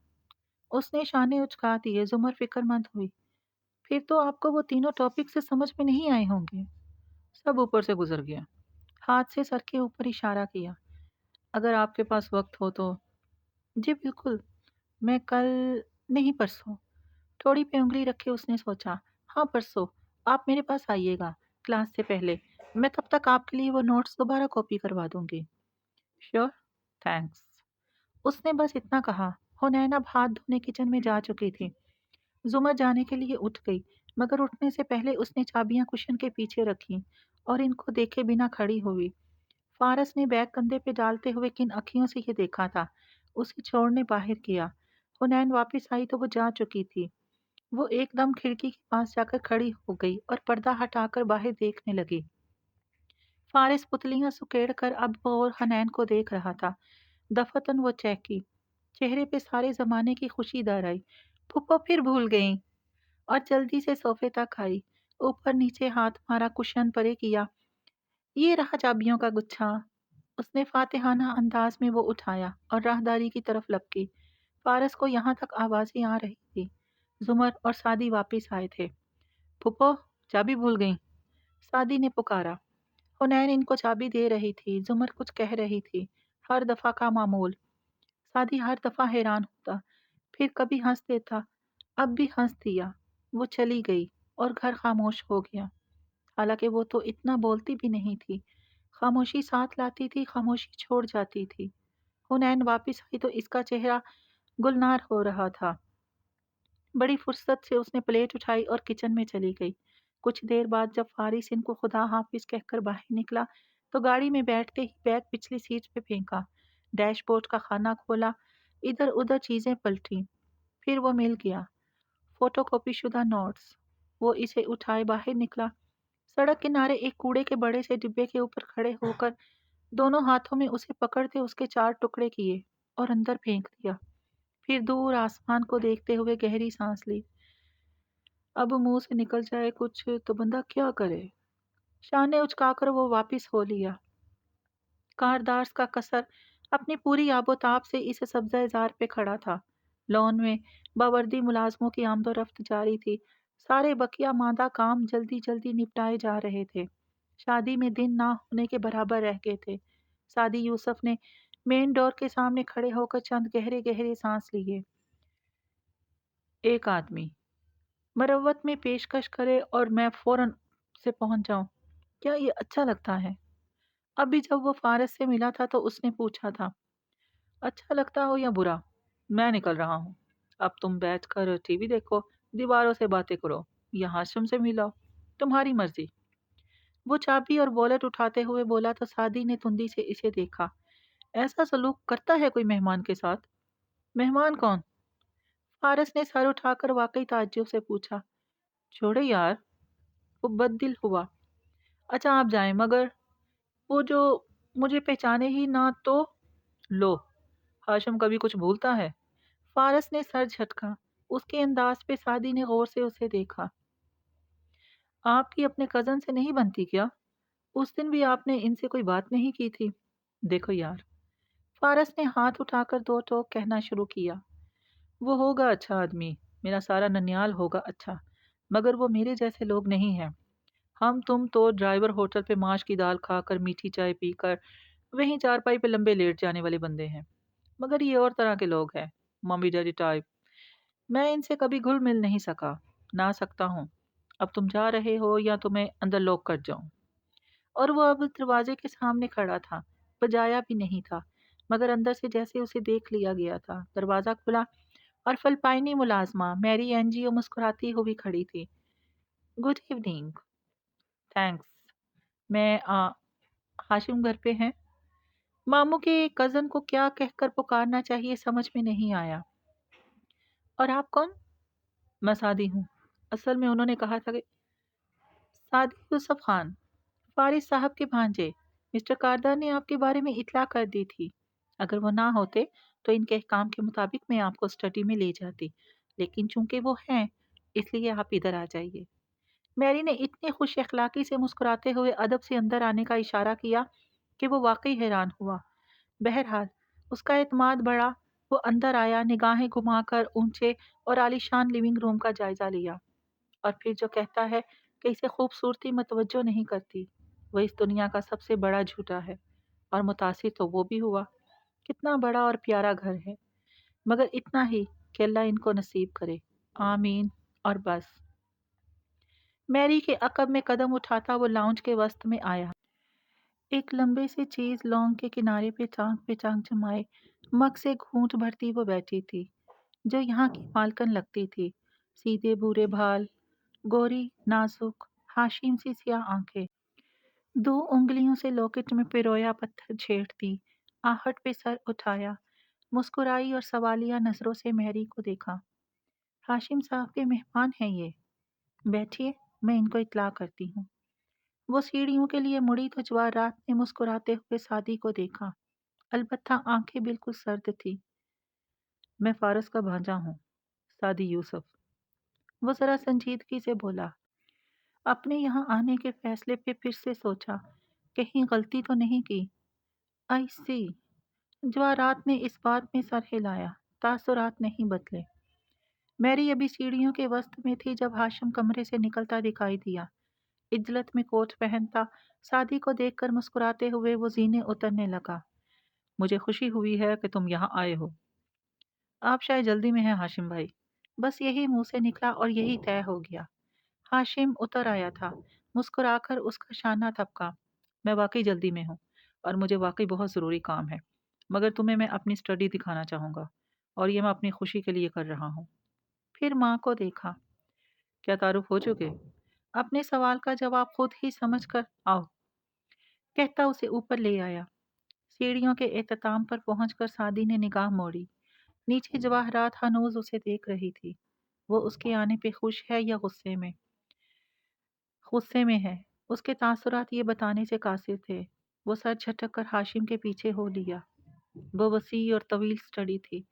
اس نے شانے اچکا دیے۔ زمر فکر مند ہوئی۔ پھر تو آپ کو وہ تینوں ٹاپک سے سمجھ میں نہیں آئے ہوں گے۔ سب اوپر سے گزر گیا۔ ہاتھ سے سر کے اوپر اشارہ کیا۔ اگر آپ کے پاس وقت ہو تو۔ جی بالکل، میں کل نہیں پرسوں۔ تھوڑی پہ انگلی رکھے اس نے سوچا۔ ہاں پرسوں آپ میرے پاس آئیے گا کلاس سے پہلے، میں تب تک آپ کے لیے وہ نوٹس دوبارہ کاپی کروا دوں گی۔ Sure, thanks. اس نے بس اتنا کہا۔ حنین اب ہاتھ دھونے کچن میں جا چکی تھی۔ زمر جانے کے لیے اٹھ گئی، مگر اٹھنے سے پہلے اس نے چابیاں کشن کے پیچھے رکھیں اور ان کو دیکھے بنا کھڑی ہوئی۔ فارس نے بیگ کندھے پہ ڈالتے ہوئے کن اکھیوں سے یہ دیکھا تھا، اسے چھوڑنے باہر کیا۔ حنین واپس آئی تو وہ جا چکی تھی۔ وہ ایک دم کھڑکی کے پاس جا کر کھڑی ہو گئی اور پردہ ہٹا کر باہر دیکھنے لگی۔ فارس پتلیاں سکیڑ کر اب وہ اور حنین کو دیکھ رہا تھا۔ دفتن وہ چہکی، چہرے پہ سارے زمانے کی خوشی دار آئی۔ پھپھو پھر بھول گئیں، اور جلدی سے صوفے تک آئی، اوپر نیچے ہاتھ مارا، کشن پرے کیا۔ یہ رہا چابیوں کا گچھا۔ اس نے فاتحانہ انداز میں وہ اٹھایا اور راہداری کی طرف لپکی۔ فارس کو یہاں تک آوازیں آ رہی تھی۔ زمر اور سعدی واپس آئے تھے۔ پھپھو چابی بھول گئیں، سعدی نے پکارا۔ حنین ان کو چابی دے رہی تھی، زمر کچھ کہہ رہی تھی، ہر دفعہ کا معمول۔ سعدی ہر دفعہ حیران ہوتا، پھر کبھی ہنس دیتا، اب بھی ہنس دیا۔ وہ چلی گئی اور گھر خاموش ہو گیا، حالانکہ وہ تو اتنا بولتی بھی نہیں تھی۔ خاموشی ساتھ لاتی تھی، خاموشی چھوڑ جاتی تھی۔ حنین واپس آئی تو اس کا چہرہ گلنار ہو رہا تھا۔ بڑی فرصت سے اس نے پلیٹ اٹھائی اور کچن میں چلی گئی۔ کچھ دیر بعد جب فارس ان کو خدا حافظ کہہ کر باہر نکلا تو گاڑی میں بیٹھتے ہی بیگ پچھلی سیٹ پہ پھینکا، ڈیش بورڈ کا خانہ کھولا، ادھر ادھر چیزیں پلٹیں، پھر وہ مل گیا، فوٹو کاپی شدہ نوٹس۔ وہ اسے اٹھائے باہر نکلا، سڑک کنارے ایک کوڑے کے بڑے سے ڈبے کے اوپر کھڑے ہو کر دونوں ہاتھوں میں اسے پکڑتے اس کے 4 ٹکڑے کیے اور اندر پھینک دیا۔ پھر دور آسمان کو دیکھتے ہوئے گہری سانس لی۔ اب منہ سے نکل جائے کچھ تو بندہ کیا کرے؟ شانے اچکا کر وہ واپس ہو لیا۔ کاردارس کا قصر اپنی پوری آب و تاب سے اس سبزہ زار پہ کھڑا تھا۔ لون میں باوردی ملازموں کی آمد و رفت جاری تھی۔ سارے بقیہ ماندہ کام جلدی جلدی نپٹائے جا رہے تھے۔ شادی میں دن نہ ہونے کے برابر رہ گئے تھے۔ سعدی یوسف نے مین ڈور کے سامنے کھڑے ہو کر چند گہرے گہرے سانس لیے۔ ایک آدمی مروت میں پیشکش کرے اور میں فوراً سے پہنچ جاؤں، کیا یہ اچھا لگتا ہے؟ ابھی جب وہ فارس سے ملا تھا تو اس نے پوچھا تھا، اچھا لگتا ہو یا برا؟ میں نکل رہا ہوں، اب تم بیٹھ کر ٹی وی دیکھو، دیواروں سے باتیں کرو یا ہاشم سے ملاؤ، تمہاری مرضی۔ وہ چابی اور والٹ اٹھاتے ہوئے بولا تو سعدی نے تندی سے اسے دیکھا۔ ایسا سلوک کرتا ہے کوئی مہمان کے ساتھ؟ مہمان کون؟ فارس نے سر اٹھا کر واقعی تعجب سے پوچھا۔ چھوڑے یار، وہ بد دل ہوا۔ اچھا آپ جائیں، مگر وہ جو مجھے پہچانے ہی نہ تو؟ لو، ہاشم کبھی کچھ بھولتا ہے؟ فارس نے سر جھٹکا۔ اس کے انداز پہ سعدی نے غور سے اسے دیکھا۔ آپ کی اپنے کزن سے نہیں بنتی کیا؟ اس دن بھی آپ نے ان سے کوئی بات نہیں کی تھی۔ دیکھو یار، فارس نے ہاتھ اٹھا کر 2 ٹوک کہنا شروع کیا۔ وہ ہوگا اچھا آدمی، میرا سارا ننیال ہوگا اچھا، مگر وہ میرے جیسے لوگ نہیں ہیں۔ ہم تم تو ڈرائیور ہوٹل پہ ماش کی دال کھا کر میٹھی چائے پی کر وہیں چارپائی پہ لمبے لیٹ جانے والے بندے ہیں، مگر یہ اور طرح کے لوگ ہیں، ممی ڈیڈی ٹائپ۔ میں ان سے کبھی گھل مل نہیں سکا، نہ سکتا ہوں۔ اب تم جا رہے ہو یا تمہیں اندر لوک کر جاؤں؟ اور وہ اب دروازے کے سامنے کھڑا تھا، بجایا بھی نہیں تھا، مگر اندر سے جیسے اسے دیکھ لیا گیا تھا۔ دروازہ کھلا اور فلپائنی ملازمہ میری انجیو مسکراتی ہوئی کھڑی تھی۔ Good evening. تھینکس۔ میں ہاشم گھر پہ ہیں؟ ماموں کے کزن کو کیا کہہ کر پکارنا چاہیے سمجھ میں نہیں آیا۔ اور آپ کون؟ میں سعدی ہوں، اصل میں انہوں نے کہا تھا کہ… سعدی یوسف خان، فارس صاحب کے بھانجے۔ مسٹر کاردار نے آپ کے بارے میں اطلاع کر دی تھی۔ اگر وہ نہ ہوتے تو ان کے احکام کے مطابق میں آپ کو اسٹڈی میں لے جاتی، لیکن چونکہ وہ ہیں اس لیے آپ ادھر آ جائیے۔ میری نے اتنی خوش اخلاقی سے مسکراتے ہوئے ادب سے اندر آنے کا اشارہ کیا کہ وہ واقعی حیران ہوا۔ بہرحال اس کا اعتماد بڑھا، وہ اندر آیا، نگاہیں گھما کر اونچے اور عالیشان لیونگ روم کا جائزہ لیا، اور پھر جو کہتا ہے کہ اسے خوبصورتی متوجہ نہیں کرتی، وہ اس دنیا کا سب سے بڑا جھوٹا ہے، اور متاثر تو وہ بھی ہوا۔ کتنا بڑا اور پیارا گھر ہے، مگر اتنا ہی کہ اللہ ان کو نصیب کرے، آمین۔ اور بس۔ میری کے عقب میں قدم اٹھاتا وہ لاؤنج کے وسط میں آیا۔ ایک لمبے سے چیز لونگ کے کنارے پہ ٹانگ جمائے مگ سے گھونٹ بھرتی وہ بیٹھی تھی، جو یہاں کی مالکن لگتی تھی۔ سیدھے بھورے بھال، گوری نازک ہاشم سی سیاہ آنکھیں، دو انگلیوں سے لوکٹ میں پرویا پتھر چھیڑتی، آہٹ پہ سر اٹھایا، مسکرائی اور سوالیہ نظروں سے مہری کو دیکھا۔ ہاشم صاحب کے مہمان ہیں یہ، بیٹھیے، میں ان کو اطلاع کرتی ہوں۔ وہ سیڑھیوں کے لیے مڑی تو جواہرات نے مسکراتے ہوئے سعدی کو دیکھا، البتہ آنکھیں بالکل سرد تھی۔ میں فارس کا بھانجا ہوں، سعدی یوسف، وہ ذرا سنجیدگی سے بولا۔ اپنے یہاں آنے کے فیصلے پہ پھر سے سوچا، کہیں غلطی تو نہیں کی۔ آئی سی، جواہرات نے اس بات میں سر ہلایا، تاثرات نہیں بدلے۔ میری ابھی سیڑھیوں کے وسط میں تھی جب ہاشم کمرے سے نکلتا دکھائی دیا، عجلت میں کوٹ پہنتا۔ سعدی کو دیکھ کر مسکراتے ہوئے وہ زینے اترنے لگا۔ مجھے خوشی ہوئی ہے کہ تم یہاں آئے ہو۔ آپ شاید جلدی میں ہیں ہاشم بھائی، بس یہی منہ سے نکلا اور یہی طے ہو گیا۔ ہاشم اتر آیا تھا، مسکرا کر اس کا شانہ تھپکا۔ میں واقعی جلدی میں ہوں، اور مجھے واقعی بہت ضروری کام ہے، مگر تمہیں میں اپنی اسٹڈی دکھانا چاہوں گا، اور یہ میں اپنی خوشی کے لیے کر رہا ہوں۔ پھر ماں کو دیکھا۔ کیا تعارف ہو چکے؟ اپنے سوال کا جواب خود ہی سمجھ کر آؤ، کہتا اسے اوپر لے آیا۔ سیڑھیوں کے اختتام پر پہنچ کر سعدی نے نگاہ موڑی۔ نیچے جواہرات ہنوز اسے دیکھ رہی تھی۔ وہ اس کے آنے پہ خوش ہے یا غصے میں؟ غصے میں ہے۔ اس کے تاثرات یہ بتانے سے قاصر تھے۔ وہ سر جھٹک کر ہاشم کے پیچھے ہو لیا۔ وہ وسیع اور طویل اسٹڈی تھی،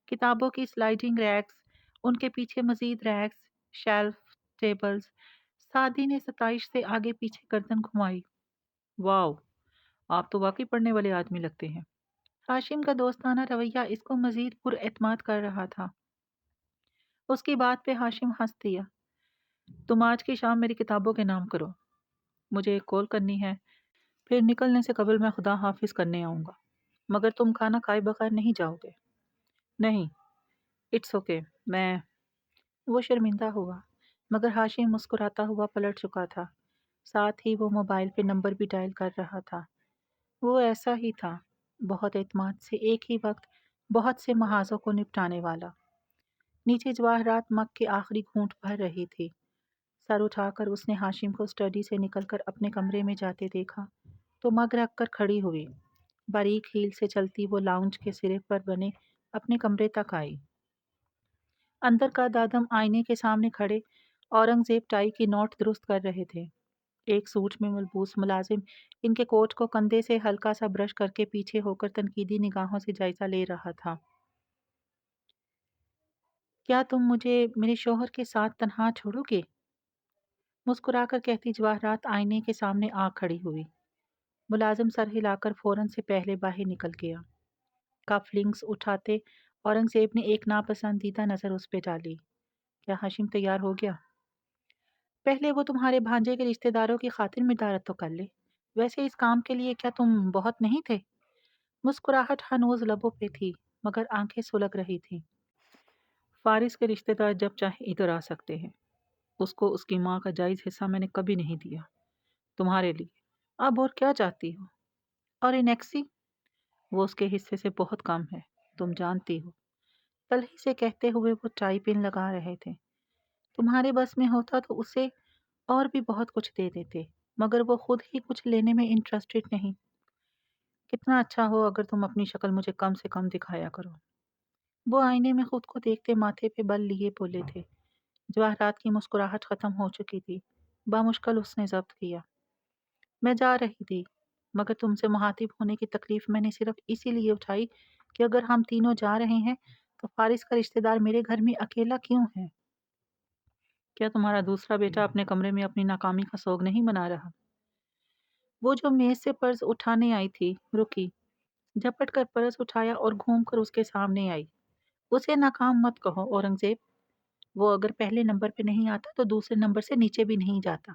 کتابوں کی سلائڈنگ ریکس، ان کے پیچھے مزید ریکس، شیلف، ٹیبلز۔ سعدی نے ستائش سے آگے پیچھے گردن گھمائی۔ واو، آپ تو واقعی پڑھنے والے آدمی لگتے ہیں۔ ہاشم کا دوستانہ رویہ اس کو مزید پر اعتماد کر رہا تھا۔ اس کی بات پہ ہاشم ہنس دیا۔ تم آج کی شام میری کتابوں کے نام کرو، مجھے ایک کال کرنی ہے، پھر نکلنے سے قبل میں خدا حافظ کرنے آؤں گا، مگر تم کھانا کھائے بغیر نہیں جاؤ گے؟ نہیں، اٹس اوکے، میں… وہ شرمندہ ہوا، مگر ہاشم مسکراتا ہوا پلٹ چکا تھا، ساتھ ہی وہ موبائل پہ نمبر بھی ڈائل کر رہا تھا۔ وہ ایسا ہی تھا، بہت اعتماد سے ایک ہی وقت بہت سے محاذوں کو نپٹانے والا۔ نیچے جواہرات مگ کے آخری گھونٹ بھر رہی تھی۔ سر اٹھا کر اس نے ہاشم کو اسٹڈی سے نکل کر اپنے کمرے میں جاتے دیکھا تو مگ رکھ کر کھڑی ہوئی۔ باریک ہیل سے چلتی وہ لاؤنج کے سرے پر بنے اپنے کمرے تک آئی۔ اندر کا دادم آئینے کے سامنے کھڑے اورنگزیب ٹائی کی نوٹ درست کر رہے تھے۔ ایک سوٹ میں ملبوس ملازم ان کے کوٹ کو کندھے سے ہلکا سا برش کر کے پیچھے ہو کر تنقیدی نگاہوں سے جائزہ لے رہا تھا۔ کیا تم مجھے میرے شوہر کے ساتھ تنہا چھوڑو گے؟ مسکرا کر کہتی جواہرات آئینے کے سامنے آ کھڑی ہوئی۔ ملازم سر ہلا کر فوراً سے پہلے باہر نکل گیا۔ کف لنکس اٹھاتے اورنگزیب نے ایک ناپسندیدہ نظر اس پہ ڈالی۔ کیا ہاشم تیار ہو گیا؟ پہلے وہ تمہارے بھانجے کے رشتہ داروں کی خاطر مدارت تو کر لے، ویسے اس کام کے لیے کیا تم بہت نہیں تھے؟ مسکراہٹ ہنوز لبوں پہ تھی، مگر آنکھیں سلگ رہی تھیں۔ فارس کے رشتہ دار جب چاہے ادھر آ سکتے ہیں، اس کو اس کی ماں کا جائز حصہ میں نے کبھی نہیں دیا۔ تمہارے لیے اب اور کیا چاہتی ہو؟ اور انیکسی؟ وہ اس کے حصے سے بہت کم ہے، تم جانتی ہو۔ تلخی سے کہتے ہوئے وہ ٹائی پن لگا رہے تھے۔ تمہارے بس میں ہوتا تو اسے اور بھی بہت کچھ دے دیتے، مگر وہ خود ہی کچھ لینے میں انٹرسٹڈ نہیں۔ کتنا اچھا ہو اگر تم اپنی شکل مجھے کم سے کم دکھایا کرو۔ وہ آئینے میں خود کو دیکھتے ماتھے پہ بل لیے بولے تھے۔ جواہرات کی مسکراہٹ ختم ہو چکی تھی، بامشکل اس نے ضبط کیا۔ میں جا رہی تھی، مگر تم سے مخاطب ہونے کی تکلیف میں نے صرف اسی لیے اٹھائی کہ اگر ہم تینوں جا رہے ہیں تو فارس کا رشتہ دار میرے گھر میں اکیلا کیوں ہے؟ کیا تمہارا دوسرا بیٹا اپنے کمرے میں اپنی ناکامی کا سوگ نہیں منا رہا؟ वो जो मेज़ से पर्स उठाने आई थी, रुकी, झपट कर पर्स उठाया और घूमकर उसके सामने आई। उसे नाकाम मत कहो औरंगज़ेब, वो अगर पहले नंबर पे नहीं आता तो दूसरे नंबर से नीचे भी नहीं जाता।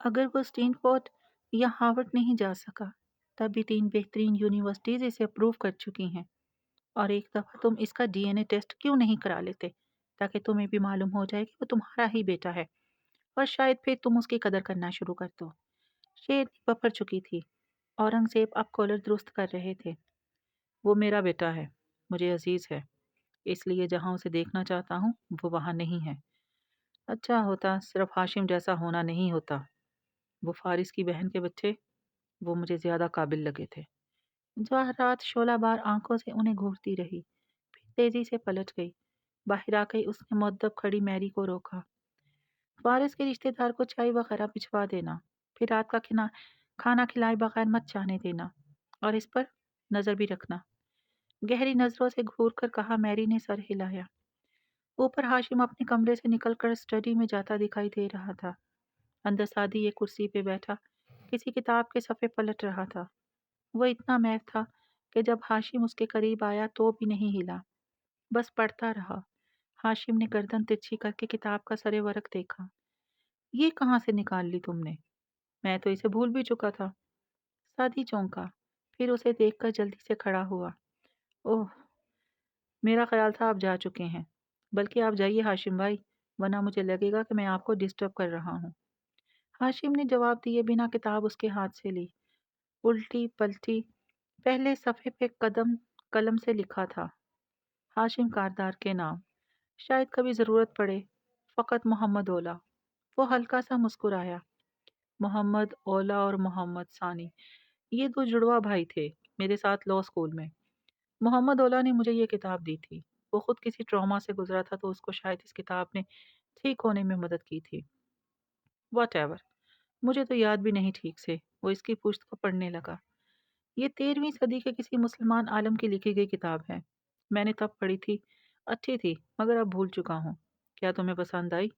अगर वो स्टैनफोर्ड या हार्वर्ड नहीं जा सका, तब भी 3 बेहतरीन यूनिवर्सिटीज़ इसे अप्रूव कर चुकी हैं। और एक दफ़ा तुम इसका डीएनए टेस्ट क्यों नहीं करा लेते, ताकि तुम्हें भी मालूम हो जाए कि वो तुम्हारा ही बेटा है, और शायद फिर तुम उसकी कदर करना शुरू कर दो। शेरनी बफर चुकी थी। औरंगज़ेब अब कॉलर दुरुस्त कर रहे थे। वो मेरा बेटा है, मुझे अजीज़ है, इसलिए जहाँ उसे देखना चाहता हूँ वो वहाँ नहीं है। अच्छा होता सिर्फ हाशिम जैसा होना नहीं होता। वो फारिस की बहन के बच्चे, वो मुझे ज़्यादा काबिल लगे थे। जवाहरात शोलाबार आंखों से उन्हें घूरती रही, फिर तेजी से पलट गई। बाहर आकर उसने मुअद्दब खड़ी मैरी को रोका। फारिस के रिश्तेदार को चाय वगैरह भिजवा देना, फिर रात का खाना खिलाए बगैर मत जाने देना, और इस पर नज़र भी रखना। गहरी नज़रों से घूर कर कहा। मैरी ने सर हिलाया। ऊपर हाशिम अपने कमरे से निकलकर स्टडी में जाता दिखाई दे रहा था। अंदर सादी एक कुर्सी पे बैठा किसी किताब के सफ़े पलट रहा था। वो इतना महव था कि जब हाशिम उसके करीब आया तो भी नहीं हिला, बस पढ़ता रहा। हाशिम ने गर्दन तिरछी करके किताब का सरे वरक देखा। ये कहाँ से निकाल ली तुमने? मैं तो इसे भूल भी चुका था। सादी चौंका, फिर उसे देखकर जल्दी से खड़ा हुआ। ओह, मेरा ख्याल था आप जा चुके हैं। बल्कि आप जाइए हाशिम भाई, वरना मुझे लगेगा कि मैं आपको डिस्टर्ब कर रहा हूँ। हाशिम ने जवाब दिए बिना किताब उसके हाथ से ली। उल्टी पलटी। पहले सफ़े पे कदम कलम से लिखा था, हाशिम कारदार के नाम, शायद कभी ज़रूरत पड़े, फ़कत मोहम्मद ओला। वो हल्का सा मुस्कुराया। मोहम्मद ओला और मोहम्मद सानी, ये दो जुड़वा भाई थे मेरे साथ लॉ स्कूल में। मोहम्मद ओला ने मुझे ये किताब दी थी। वो खुद किसी ट्रॉमा से गुजरा था तो उसको शायद इस किताब ने ठीक होने में मदद की थी। वट एवर, मुझे तो याद भी नहीं ठीक से। वो इसकी पुश्त को पढ़ने लगा। ये 13वीं सदी के किसी मुसलमान आलम की लिखी गई किताब है। मैंने तब पढ़ी थी, अच्छी थी, मगर अब भूल चुका हूँ। क्या तुम्हें पसंद आई?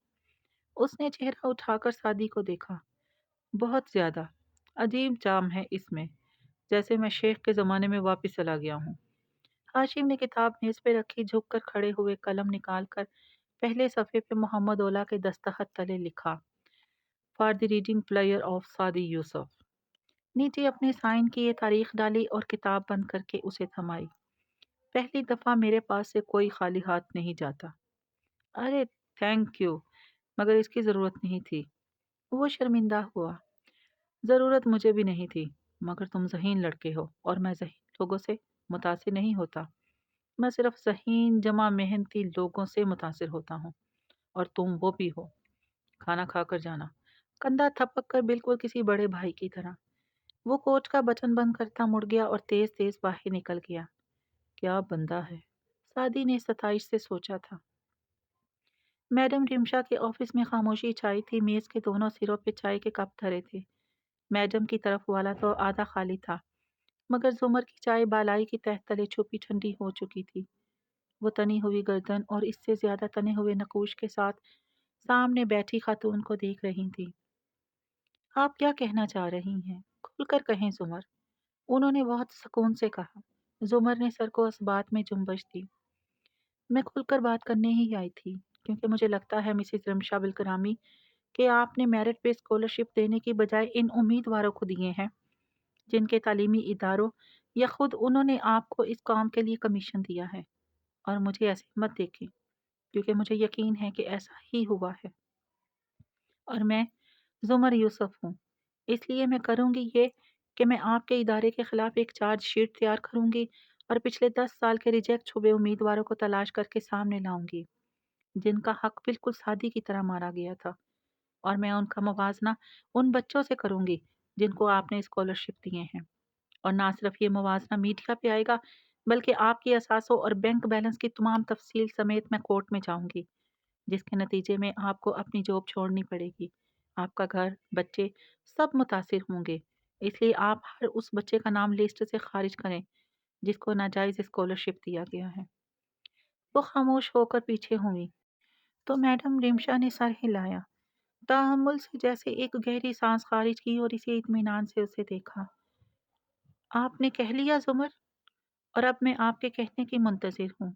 उसने चेहरा उठाकर सादी को देखा। बहुत ज्यादा। अजीब जाम है इसमें, जैसे मैं शेख के ज़माने में वापस चला गया हूँ। हाशिम ने किताब मेज पे रखी, झुककर खड़े हुए कलम निकालकर पहले सफ़े पे मोहम्मद ओला के दस्तखत तले लिखा, for the reading player of सादी यूसुफ। नीचे अपने साइन की ये तारीख डाली और किताब बंद करके उसे थमाई। पहली दफ़ा मेरे पास से कोई खाली हाथ नहीं जाता। अरे थैंक यू, मगर इसकी ज़रूरत नहीं थी। वो शर्मिंदा हुआ। ज़रूरत मुझे भी नहीं थी, मगर तुम ज़हीन लड़के हो और मैं ज़हीन लोगों से मुतासिर नहीं होता। मैं सिर्फ ज़हीन जमा मेहनती लोगों से मुतासिर होता हूँ, और तुम वो भी हो। खाना खा कर जाना। कंधा थपक कर बिल्कुल किसी बड़े भाई की तरह। वो कोच का बटन बंद करता मुड़ गया और तेज तेज बाहर निकल गया। क्या बंदा है, सादी ने सताइश से सोचा था। मैडम रिमशा के ऑफिस में खामोशी छाई थी। मेज के दोनों सिरों पे चाय के कप धरे थे। मैडम की तरफ वाला तो आधा खाली था, मगर जुमर की चाय बालाई की तह तले छुपी ठंडी हो चुकी थी। वो तनी हुई गर्दन और इससे ज्यादा तने हुए नकूश के साथ सामने बैठी खातून को देख रही थी। आप क्या कहना चाह रही हैं? खुलकर कहें जुमर, उन्होंने बहुत सुकून से कहा। जुमर ने सर को इस बात में जुम्बश दी। मैं खुलकर बात करने ही आई थी, क्योंकि मुझे लगता है मिसेस रमशा बिलकरामी कि आपने मेरिट पे स्कॉलरशिप देने की बजाय इन उम्मीदवारों को दिए हैं, जिनके तालीमी इदारों या खुद उन्होंने आपको इस काम के लिए कमीशन दिया है। और मुझे ऐसे मत देखें, क्योंकि मुझे यकीन है कि ऐसा ही हुआ है। और मैं जुमर यूसुफ हूँ, इसलिए मैं करूँगी ये कि मैं आपके इदारे के खिलाफ एक चार्ज शीट तैयार करूँगी और पिछले 10 साल के रिजेक्ट हुए उम्मीदवारों को तलाश करके सामने लाऊंगी, जिनका हक बिल्कुल सादी की तरह मारा गया था। और मैं उनका मुवाजना उन बच्चों से करूँगी जिनको आपने स्कॉलरशिप दिए हैं। और ना सिर्फ ये मुवाजना मीडिया पे आएगा, बल्कि आपके असासों और बैंक बैलेंस की तमाम तफसील समेत मैं कोर्ट में जाऊंगी, जिसके नतीजे में आपको अपनी जॉब छोड़नी पड़ेगी। आपका घर, बच्चे, सब मुतासिर होंगे। इसलिए आप हर उस बच्चे का नाम लिस्ट से खारिज करें जिसको नाजायज स्कॉलरशिप दिया गया है। वो खामोश होकर पीछे हुई तो मैडम रिमशा ने सर हिलाया। तहम्मुल से जैसे एक गहरी सांस खारिज की और इसी इत्मीनान से उसे देखा। आपने कह लिया जुमर, और अब मैं आपके कहने की मुंतजिर हूँ।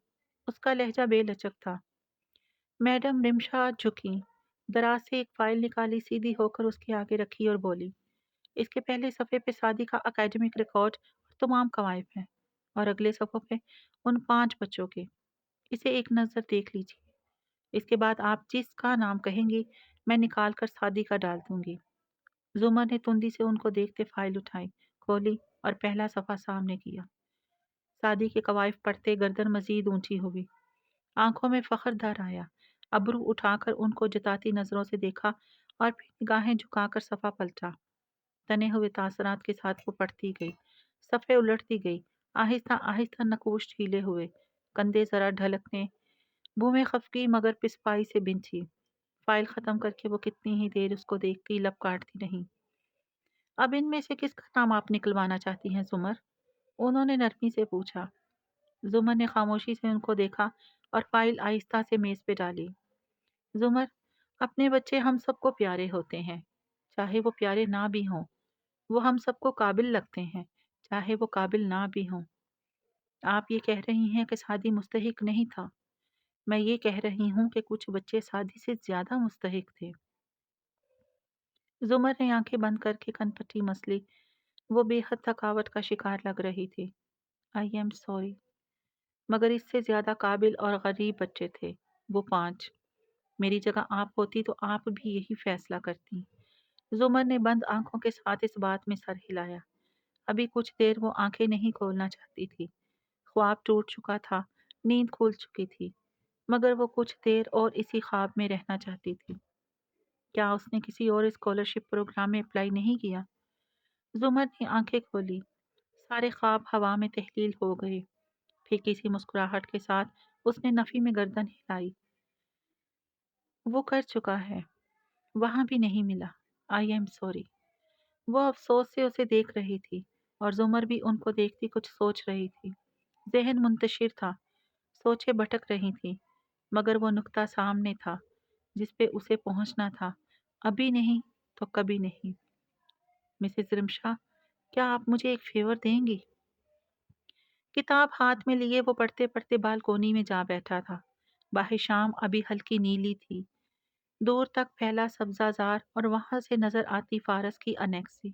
उसका लहजा बेलचक था। मैडम रिमशा झुकी, दराज से एक फाइल निकाली, सीधी होकर उसके आगे रखी और बोली, इसके पहले सफ़े पे शादी का एकेडमिक रिकॉर्ड और तमाम कवायद हैं, और अगले सफ़ों पे उन 5 बच्चों के। इसे एक नज़र देख लीजिए। इसके बाद आप जिसका नाम कहेंगी मैं निकाल कर शादी का डाल दूंगी। जुमर ने तुंदी से उनको देखते फाइल उठाई, खोली और पहला सफ़ा सामने किया। शादी के कवायद पढ़ते गर्दन मजीद ऊंची हुई, आंखों में फख्र धर आया। अब्रू उठाकर उनको जताती नजरों से देखा और फिर निगाहें झुकाकर सफ़ा पलटा। तने हुए तासरात के साथ वो पढ़ती गई, सफ़े उलटती गई। आहिस्ता आहिस्ता नकूश ढीले हुए, कंधे जरा ढलकने, भूमें खफकी मगर पिसपाई से बिंची। फाइल खत्म करके वो कितनी ही देर उसको देखती, लब काटती रही। अब इनमें से किसका नाम आप निकलवाना चाहती हैं जुमर? उन्होंने नरमी से पूछा। जुमर ने खामोशी से उनको देखा और फाइल आहिस्ता से मेज पे डाली। जुमर, अपने बच्चे हम सबको प्यारे होते हैं, चाहे वो प्यारे ना भी हों। वो हम सबको काबिल लगते हैं, चाहे वो काबिल ना भी हों। आप ये कह रही हैं कि शादी मुस्तहिक नहीं था। मैं ये कह रही हूँ कि कुछ बच्चे शादी से ज्यादा मुस्तहिक थे। जुमर ने आंखें बंद करके कनपट्टी मसली। वो बेहद थकावट का शिकार लग रही थी। आई एम सॉरी, मगर इससे ज्यादा काबिल और गरीब बच्चे थे, वो 5। मेरी जगह आप होती तो आप भी यही फैसला करती। जुमर ने बंद आंखों के साथ इस बात में सर हिलाया। अभी कुछ देर वो आंखें नहीं खोलना चाहती थी। ख्वाब टूट चुका था, नींद खुल चुकी थी, मगर वो कुछ देर और इसी ख्वाब में रहना चाहती थी। क्या उसने किसी और स्कॉलरशिप प्रोग्राम में अप्लाई नहीं किया? जुमर ने आंखें खोली। सारे ख्वाब हवा में तहलील हो गए। फिर किसी मुस्कुराहट के साथ उसने नफी में गर्दन हिलाई। वो कर चुका है, वहां भी नहीं मिला। I am sorry. वो अफसोस से उसे देख रही थी और जुमर भी उनको देखती कुछ सोच रही थी। जहन मुंतशिर था, सोचें भटक रही थी, मगर वो नुक्ता सामने था जिस पे उसे पहुंचना था। अभी नहीं तो कभी नहीं। मिसेस रिमशा, क्या आप मुझे एक फेवर देंगी? किताब हाथ में लिए वो पढ़ते पढ़ते बालकोनी में जा बैठा था। बाहर शाम अभी हल्की नीली थी, दूर तक फैला सब्जाजार और वहां से नजर आती फारस की अनेक्सी।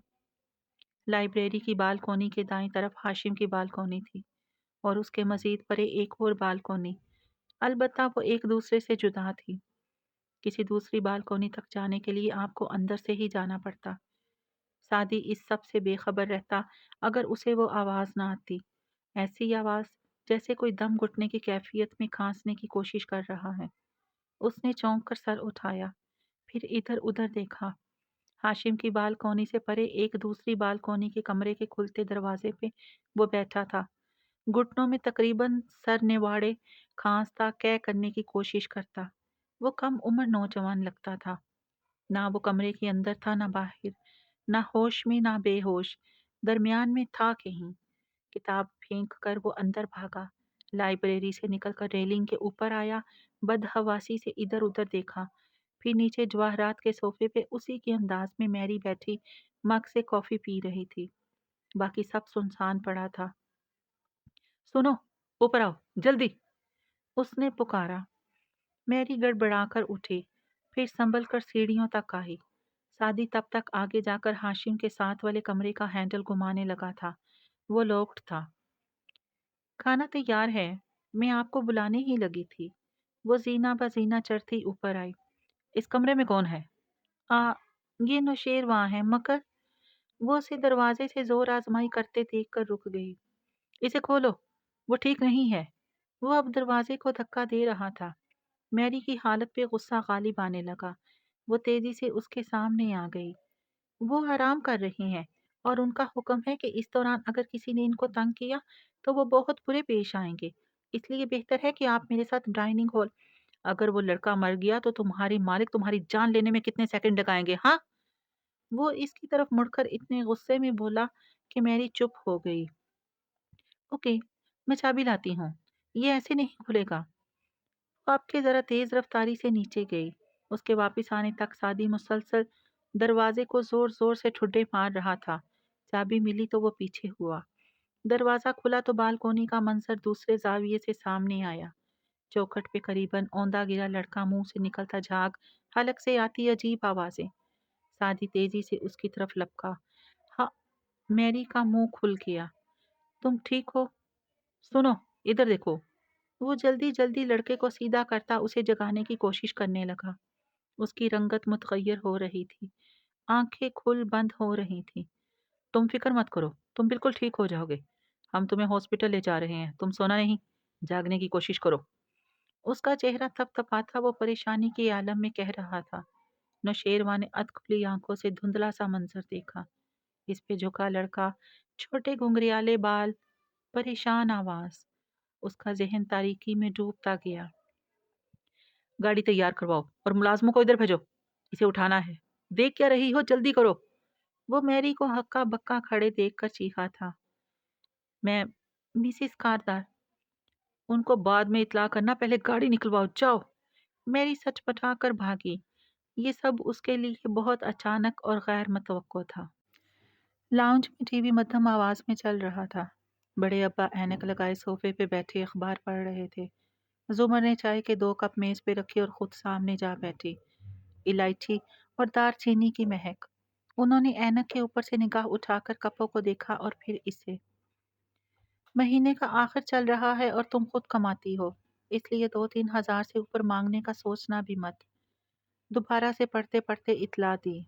लाइब्रेरी की बालकोनी के दाईं तरफ हाशिम की बालकोनी थी और उसके मजीद परे एक और बालकोनी। अलबत्ता वो एक दूसरे से जुदा थी। किसी दूसरी बालकोनी तक जाने के लिए आपको अंदर से ही जाना पड़ता। सादी इस सब से बेखबर रहता अगर उसे वो आवाज़ ना आती, ऐसी आवाज़ जैसे कोई दम घुटने की कैफियत में खांसने की कोशिश कर रहा है। उसने चौंक कर सर उठाया, फिर इधर उधर देखा। हाशिम की बालकोनी से परे एक दूसरी बालकोनी के कमरे के खुलते दरवाजे पे वो बैठा था, घुटनों में तकरीबन सर निवाड़े, खांसता, कै करने की कोशिश करता। वो कम उम्र नौजवान लगता था। ना वो कमरे के अंदर था ना बाहर, ना होश में ना बेहोश, दरमियान में था कहीं। किताब फेंक कर वो अंदर भागा, लाइब्रेरी से निकलकर रेलिंग के ऊपर आया, बदहवासी से इधर उधर देखा, फिर नीचे जवाहरात के सोफे पे उसी के अंदाज में मैरी बैठी मग से कॉफी पी रही थी। बाकी सब सुनसान पड़ा था। सुनो, ऊपर आओ जल्दी, उसने पुकारा। मैरी गड़बड़ाकर उठी, फिर संभल कर सीढ़ियों तक आई। सादी तब तक आगे जाकर हाशिम के साथ वाले कमरे का हैंडल घुमाने लगा था। वो लॉक्ड था। खाना तैयार है, मैं आपको बुलाने ही लगी थी। वो जीना बजीना चढ़ती ऊपर आई। इस कमरे में कौन है? आ, ये नौशेर वहाँ है, मगर वो उसे दरवाजे से जोर आजमाई करते देख कर रुक गई। इसे खोलो, वो ठीक नहीं है। वो अब दरवाजे को धक्का दे रहा था। मैरी की हालत पे गुस्सा गालिब आने लगा। वो तेजी से उसके सामने आ गई। वो आराम कर रही हैं और उनका हुक्म है कि इस दौरान अगर किसी ने इनको तंग किया तो वो बहुत बुरे पेश आएंगे। इसलिए बेहतर है कि आप मेरे साथ डाइनिंग हॉल। अगर वो लड़का मर गया तो तुम्हारी मालिक तुम्हारी जान लेने में कितने सेकंड लगाएंगे, हाँ? वो इसकी तरफ मुड़कर इतने गुस्से में बोला कि मैरी चुप हो गई। ओके, मैं चाबी लाती हूँ, ये ऐसे नहीं खुलेगा। वो आपके जरा तेज रफ्तारी से नीचे गई। اس کے واپس آنے تک سعدی مسلسل دروازے کو زور زور سے ٹھڈے مار رہا تھا۔ چابی ملی تو وہ پیچھے ہوا۔ دروازہ کھلا تو بالکونی کا منظر دوسرے زاویے سے سامنے آیا۔ چوکھٹ پہ قریباً اوندا گرا لڑکا، منہ سے نکلتا جھاگ، حلق سے آتی عجیب آوازیں۔ سعدی تیزی سے اس کی طرف لپکا۔ ہاں، میری کا منہ کھل گیا۔ تم ٹھیک ہو؟ سنو، ادھر دیکھو۔ وہ جلدی جلدی لڑکے کو سیدھا کرتا اسے جگانے کی کوشش کرنے لگا۔ اس کی رنگت متغیر ہو رہی تھی، آنکھیں کھل بند ہو رہی تھیں۔ تم فکر مت کرو، تم بالکل ٹھیک ہو جاؤ گے۔ ہم تمہیں ہاسپٹل لے جا رہے ہیں، تم سونا نہیں، جاگنے کی کوشش کرو۔ اس کا چہرہ تھپ تھپا تھا، وہ پریشانی کے عالم میں کہہ رہا تھا۔ نوشیروان نے ادھ کھلی آنکھوں سے دھندلا سا منظر دیکھا۔ اس پہ جھکا لڑکا، چھوٹے گھنگریالے بال، پریشان آواز۔ اس کا ذہن تاریکی میں ڈوبتا گیا۔ گاڑی تیار کرواؤ اور ملازموں کو ادھر بھیجو، اسے اٹھانا ہے۔ دیکھ کیا رہی ہو، جلدی کرو۔ وہ میری کو ہکا بکا کھڑے دیکھ کر چیخا تھا۔ میں مسز کاردار، ان کو بعد میں اطلاع کرنا، پہلے گاڑی نکلواؤ، جاؤ۔ میری سچ بتا کر بھاگی۔ یہ سب اس کے لیے بہت اچانک اور غیر متوقع تھا۔ لاؤنج میں ٹی وی مدھم آواز میں چل رہا تھا۔ بڑے ابا اینک لگائے صوفے پہ بیٹھے اخبار پڑھ رہے تھے۔ زمر نے چائے کے 2 کپ میز پہ رکھی اور خود سامنے جا بیٹھی۔ الائچی اور دار چینی کی مہک۔ انہوں نے اینک کے اوپر سے نگاہ اٹھا کر کپوں کو دیکھا اور پھر اسے۔ مہینے کا آخر چل رہا ہے اور تم خود کماتی ہو، اس لیے 2-3 ہزار سے اوپر مانگنے کا سوچنا بھی مت۔ دوبارہ سے پڑھتے پڑھتے اطلاع دی۔